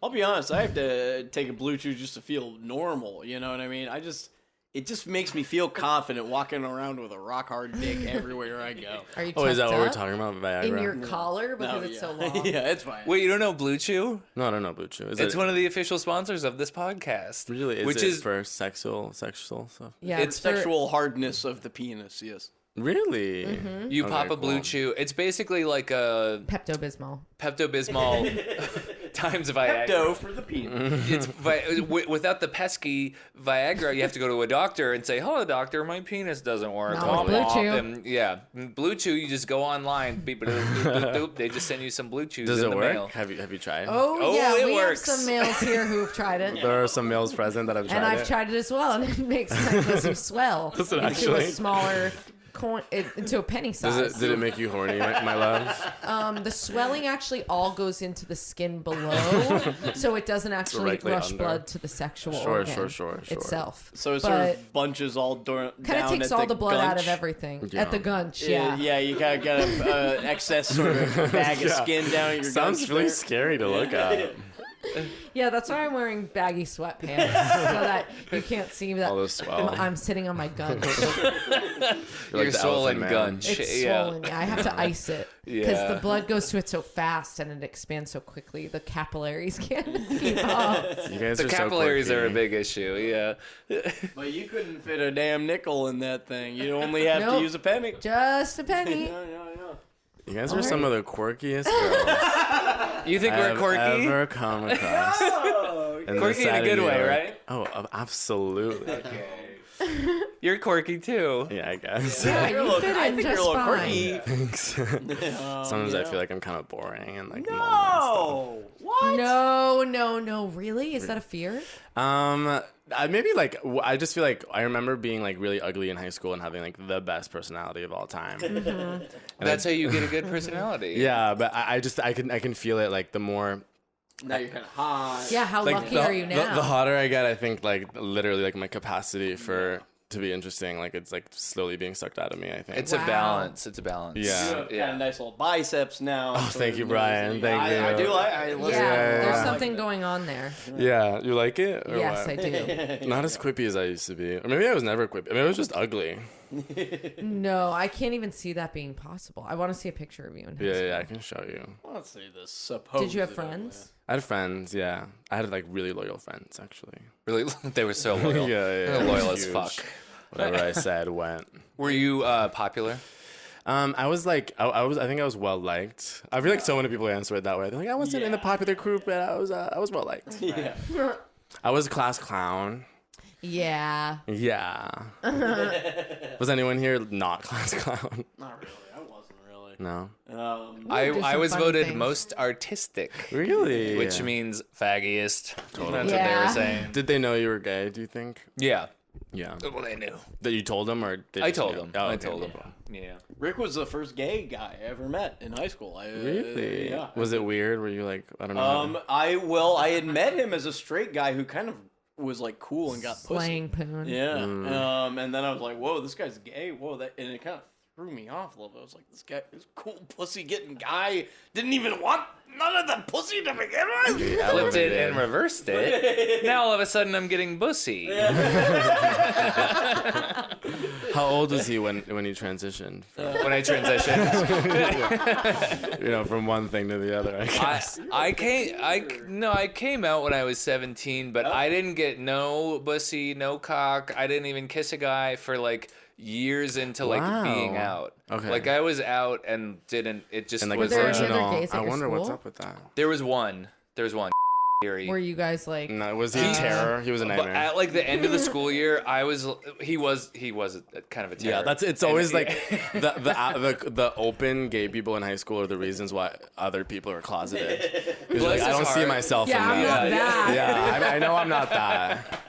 I'll be honest, I have to take a Blue Chew just to feel normal. You know what I mean? It just makes me feel confident walking around with a rock hard dick everywhere I go. Are you? Oh, is that tucked what we're up talking about? Viagra? in your collar because it's so long? Yeah, it's fine. Wait, you don't know Blue Chew? No, I don't know Blue Chew. It's one of the official sponsors of this podcast. Really? Is which it is for sexual stuff? Yeah, It's for- Sexual hardness of the penis, yes. Really? Mm-hmm. you Okay, pop a Blue cool. Chew. It's basically like a Pepto-Bismol. Pepto-Bismol times Viagra. Pepto for the penis. It's without the pesky Viagra, you have to go to a doctor and say, "Hello, doctor, my penis doesn't work." Not with Blue Chew. And, yeah, Blue Chew. You just go online. Beep, boop, boop, boop, they just send you some Blue Chews Does in it the work? mail. Have you tried? Oh, Oh, yeah, it we works. have some males here who've tried it. There are some males present that have tried And I've it. tried it as well, and it makes my pussy swell Does it into a actually? smaller into a penny size. Did it make you horny, my love? The swelling actually all goes into the skin below, so it doesn't actually Directly rush under. blood to the sexual Sure, organ sure. itself. So it but sort of bunches all down kind of takes at all the blood out of gunch. everything Yeah. at the gunch. Yeah. Yeah, you kind of got an excess sort of bag of skin down your Sounds gunch really there. scary to look at. Yeah, that's why I'm wearing baggy sweatpants so that you can't see that All the swell. I'm sitting on my gunch. You're Your the swollen elephant man. gunch. It's Yeah. swollen. Yeah, I have to ice it because Yeah. the blood goes to it so fast and it expands so quickly. The capillaries can't keep up. You guys The are so capillaries are a quirky. big issue. Yeah. But you couldn't fit a damn nickel in that thing. You only have to Nope. use a penny. Just a penny. Yeah. You guys are some of the quirkiest girls You think I we're have quirky? ever come across. And Quirky in a good way, right? Oh, absolutely. You're quirky too. Yeah, I guess. Yeah, You're a you little, fit I in think you're a just little fine. quirky. Thanks. Sometimes I feel like I'm kind of boring and like No! What? No. Really? Is that a fear? Maybe like I just feel like I remember being like really ugly in high school and having like the best personality of all time. Mm-hmm. That's how you get a good personality. Yeah, but I can feel it like the more Now you're kind of hot. Yeah, how like lucky the, are you now? the hotter I get, I think like literally like my capacity to be interesting, like it's like slowly being sucked out of me. I think It's Wow. a balance. It's a balance. Yeah. You have kind of nice little biceps now. Oh, thank you, Brian. Thank you. I do like. I listen. There's yeah. something going on there. Yeah, you like it? Or Yes, what? I do. Not as quippy as I used to be, or maybe I was never quippy. I mean, I was just ugly. No, I can't even see that being possible. I want to see a picture of you in high school. Yeah, I can show you. Let's see this. Supposed. Did you have friends? I had friends, yeah. I had like really loyal friends, actually. Really, they were so loyal. Yeah. They're loyal as Huge. fuck. Whatever I said went. Were you popular? I was like, I think I was well liked. I feel like so many people answer it that way. They're like, I wasn't in the popular group, but I was well liked. Yeah. I was a class clown. Yeah. Yeah. Was anyone here not class clown? Not really. I wasn't really. No. do I some was funny voted things. most artistic, Really? which means faggiest. That's what they Yeah. were saying. Did they know you were gay? Do you think? Yeah. Yeah. Well, they knew. That you told them, or they I just told knew? them. Oh, I okay. told them. Yeah. Rick was the first gay guy I ever met in high school. Really? Yeah. Was it weird? Were you like, I don't know? I had met him as a straight guy who kind of was like cool and got Slang pussy. poon. Yeah. And then I was like, whoa, this guy's gay. Whoa, and it kind of threw me off a little bit. I was like, this cool pussy getting guy didn't even want none of the pussy to begin with. Flipped it and reversed it. Now all of a sudden I'm getting bussy. How old was he when he transitioned? When I transitioned, From one thing to the other. I guess. I came out when I was 17, but I didn't get no bussy, no cock. I didn't even kiss a guy for like years into like Wow. being out. Okay. Like I was out and didn't. It just And like was. there any other virginal. gays at I your wonder what's school? up with that. There was one. Theory. Were you guys like? No, was he terror? He was a But nightmare. at like the end of the school year, he was kind of a terror. Yeah, it's always like the open gay people in high school are the reasons why other people are closeted. He's like, Bless I his don't see heart. myself Yeah, in I'm that. not that. Yeah, I know I'm not that.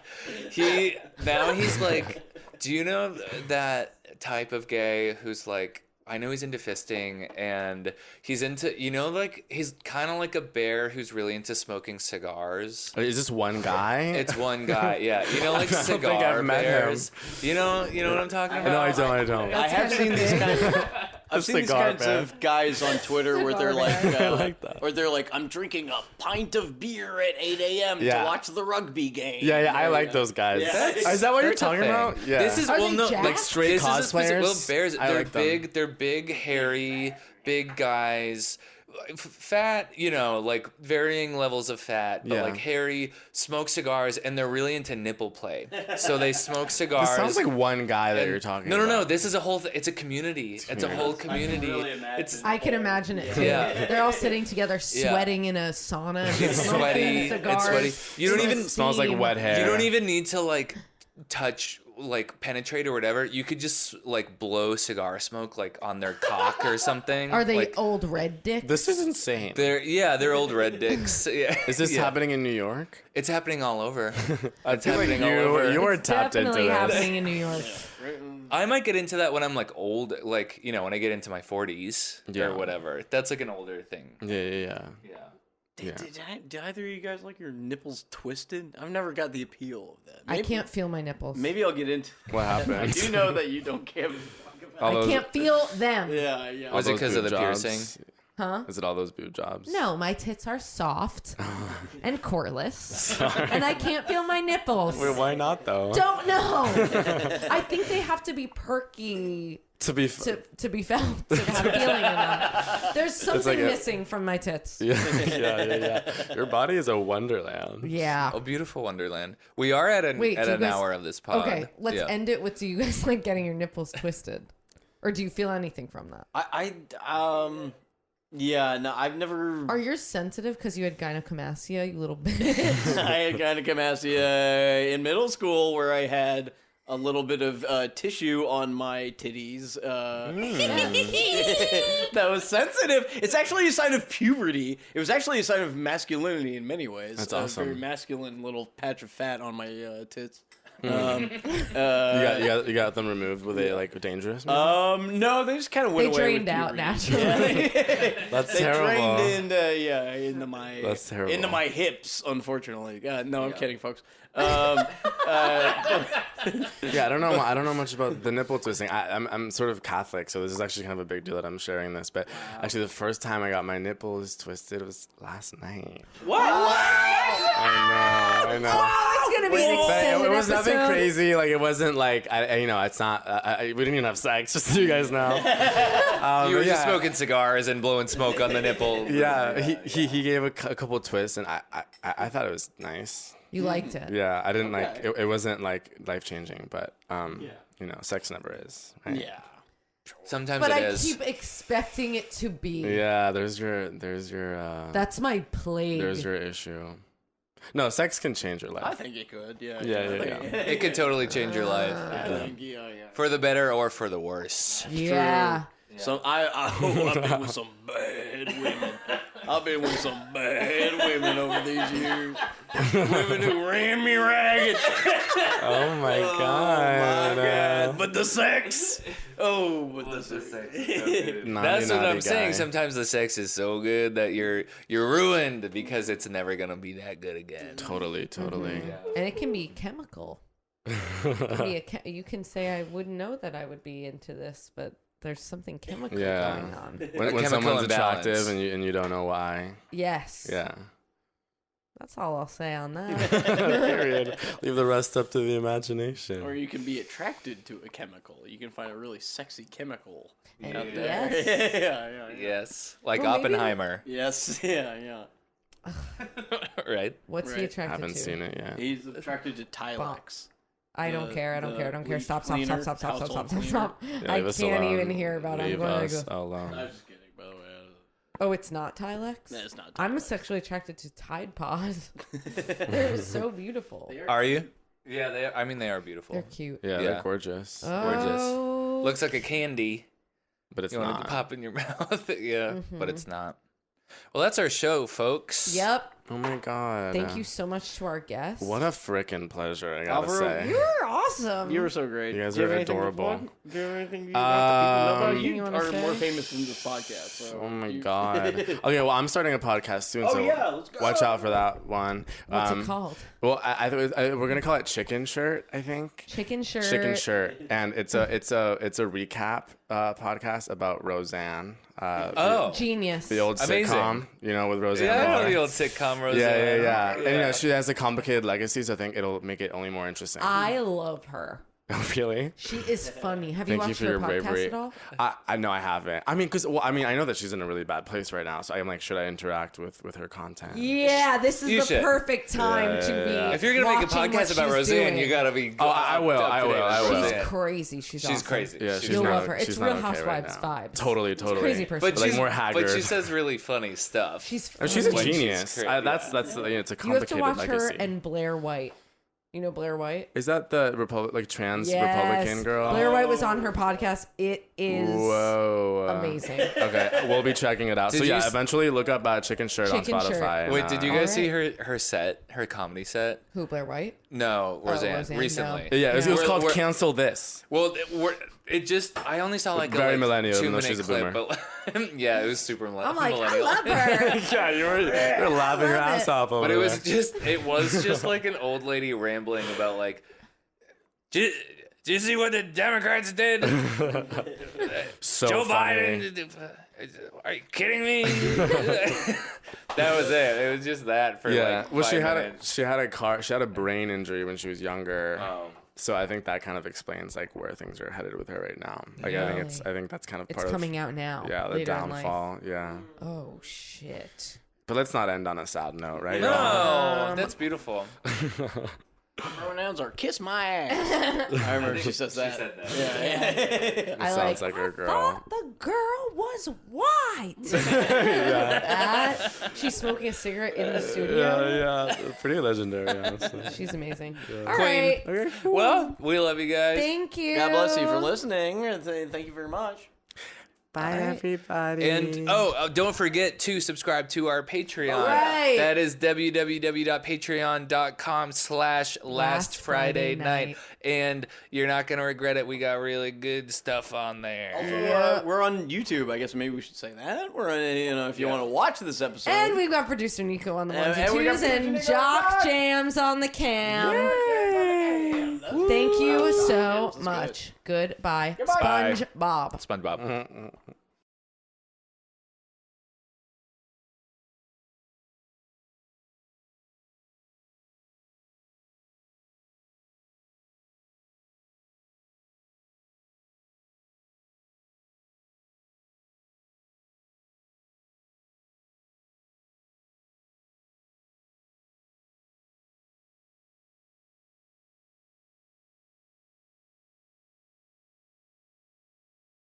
He's like, do you know that type of gay who's like, I know he's into fisting and he's into, like he's kind of like a bear who's really into smoking cigars. Is this one guy? It's one guy, yeah. Like I don't think cigar I've met bears. You know what I'm talking about? No, I don't. I have seen these I've seen these cigar kinds bear. of guys on Twitter where they're like, I like that. or they're like, I'm drinking a pint of beer at 8 a.m. to Yeah. watch the rugby game. Yeah, I like those guys. Yeah. Is that what you're That's a talking thing. about? Yeah. This is Are well, they no, jacked? like straight this is a specific- cosplayers? Well, bears. I They're like them. big. They're big, hairy, big guys. Fat, like varying levels of fat, but Yeah. like hairy, smoke cigars, and they're really into nipple play. So they smoke cigars. This sounds like one guy that you're talking about. No. This is a whole. It's a community. It's a whole community. It's I can imagine it too. Yeah. They're all sitting together, sweating in a sauna. it's sweaty. It's sweaty. You don't even Smells like wet hair. You don't even need to like touch, like penetrate or whatever. You could just like blow cigar smoke like on their cock or something. Are they like, old red dicks? This is insane. They're old red dicks. Yeah. Is this Yeah. happening in New York? It's happening all over. I It's feel like happening all over. you were tapped into Definitely this. happening in New York. I might get into that when I'm like old, like when I get into my 40s Yeah. or whatever. That's like an older thing. Yeah. Yeah. Yeah. Did either of you guys like your nipples twisted? I've never got the appeal of that. I can't feel my nipples. Maybe I'll get into. What I happened? do know that you don't give a fuck about. All I those- can't feel them. Yeah. all Was it those 'cause of boob the jobs? piercing? Huh? Is it all those boob jobs? No, my tits are soft and coreless, and I can't feel my nipples. Wait, why not though? Don't know. I think they have to be perky To be to be felt, to have feeling in them. There's something like a- missing from my tits. yeah. Your body is a wonderland. Yeah. Oh, beautiful Wonderland. We are at Wait, do you an guys- hour of this pod. Okay, let's Yeah. end it with: do you guys like getting your nipples twisted, or do you feel anything from that? Yeah, no, I've never. Are yours sensitive because you had gynecomastia, you little bitch? I had gynecomastia in middle school where I had a little bit of tissue on my titties. That was sensitive. It's actually a sign of puberty. It was actually a sign of masculinity in many ways. That's A awesome. very masculine little patch of fat on my tits. You got them removed. Were they like dangerous? No, they just kind of went They away. drained with out puberty. naturally. That's They terrible. drained into my That's terrible. into my hips. Unfortunately, no, I'm kidding, folks. Yeah, I don't know much about the nipple twisting. I'm sort of Catholic, so this is actually kind of a big deal that I'm sharing this. But actually, the first time I got my nipples twisted was last night. What? I know. Oh, it's gonna be an But extended it was nothing episode. crazy. Like it wasn't like it's not. We didn't even have sex. Just so you guys know. You were but just yeah. smoking cigars and blowing smoke on the nipple. Yeah, he gave a couple twists, and I thought it was nice. You liked it. Yeah, I didn't like it. It wasn't like life changing, but sex never is. Right? Yeah. Sometimes But it I is. keep expecting it to be. Yeah, there's your That's my plague. there's your issue. No, sex can change your I life. think it could. Yeah. Yeah. It could totally change your life. I think, yeah. For the better or for the worse. Yeah. So I hope I've been with some bad women. I've been with some bad women over these years. Women who ran me ragged. Oh my Oh god. my god. But the sex. Oh, but the sex. That's what I'm saying. Sometimes the sex is so good that you're ruined because it's never gonna be that good again. Totally. And it can be chemical. It can be you can say, I wouldn't know that I would be into this, but there's something chemical Yeah. going on. When chemical someone's imbalance. attractive and you don't know why. Yes. Yeah. That's all I'll say on that. Period. Leave the rest up to the imagination. Or you can be attracted to a chemical. You can find a really sexy chemical out there. Yes. yeah. Yes, like Well, maybe- Oppenheimer, Yes, yeah. right? What's he Right. attracted Haven't to? seen it yet. He's attracted to Tilex. I don't care. I don't care. Stop. household Stop. Yeah, I leave us can't alone. even hear about it. I'm Leave going to us go. alone. I'm just kidding, by the way. Oh, it's not Tilex? No, it's not. I'm sexually attracted to Tide Pods. They're so beautiful. Are you? Yeah, they. I mean, they are beautiful. They're cute. Yeah, Yeah. they're gorgeous. Gorgeous. Oh. Looks like a candy. But it's You want it not. to pop in your mouth. Yeah, but it's not. Well, that's our show, folks. Yep. Oh my god. Thank you so much to our guests. What a freaking pleasure, I gotta Alvaro, say. You're awesome. You were so great. You guys Do you are have anything to adorable. plug? Do you have anything you want the people to know about? anything You you wanna are say? more famous than this podcast. So Oh my you- god. Okay, well, I'm starting a podcast soon, Oh, so yeah, let's go. watch out for that one. What's it called? Well, we're gonna call it Chicken Shirt, I think. Chicken Shirt. Chicken Shirt, and it's a recap podcast about Roseanne. Genius. The old Amazing. sitcom, with Roseanne. Yeah, I know Barr. the old sitcom Roseanne. Yeah. And she has a complicated legacy, so I think it'll make it only more interesting. I love her. Really? She is funny. Have you Thank you watched for her your podcast bravery. at all? I know I haven't. I mean, I know that she's in a really bad place right now, so I'm like, should I interact with her content? Yeah, this is You the should. perfect time to be. Yeah. If you're gonna make a watching what podcast about she's Roseanne, doing. you gotta be. Oh, I will. up to date with She's Roseanne. crazy. She's awesome. crazy. Yeah, She's You'll not- love her. It's she's Real not okay right Housewives now. vibes. Totally. Crazy person. But Like she's more haggard. But she says really funny stuff. She's Oh, funny. she's a When she's genius. crazy, That's it's a You have to complicated watch legacy. her and Blair White. You know Blair White? Is that the trans Yes. Republican girl? Blair White was on her podcast. It is Whoa. amazing. Okay, we'll be checking it out. Did so you yeah, s- evenly look up Chicken Shirt Chicken on Shirt. Spotify. and, Wait, did you guys see Alright. her comedy set? Who, Blair White? No, Roseanne. Roseanne, Recently. no. Yeah, it was We're- called we're- Cancel This. Well, I only saw like Very a millennial, even though 2-minute she's a clip, boomer. but yeah, it was super I'm like, I millennial. love her. Yeah, you're laughing your love ass it. off over But it was there. just like an old lady rambling about like, did you see what the Democrats did? so Joe funny. Biden. Are you kidding me? That was it. It was just that for Yeah, like well, 5 minutes. she had a brain injury when she was younger. Oh. So I think that kind of explains like where things are headed with her right now. Like I think that's kind of It's part coming out now. of the later in life. downfall. Yeah. Oh, shit. But let's not end on a sad note, right? No, that's beautiful. Pronouns are kiss my ass. I remember she says that. said that. Yeah. I Sounds like her girl. thought the girl was white. That, she's smoking a cigarette in the studio. Yeah, pretty legendary, honestly. She's amazing. Queen. All right. Okay, cool. Well, we love you guys. Thank you. God bless you for listening. and Thank you very much. Bye, right. everybody. And don't forget to subscribe to our Patreon. Right. That is www.patreon.com/Last Friday Night. And you're not gonna regret it. We got really good stuff on there. Also, we're on YouTube. I guess maybe we should say that. We're on, if you want to watch this episode. And we've got producer Nico on the ones and and we got twos producer and Nico. Jock Jams on the cam. Thank you so much. Goodbye. Bye. SpongeBob. SpongeBob.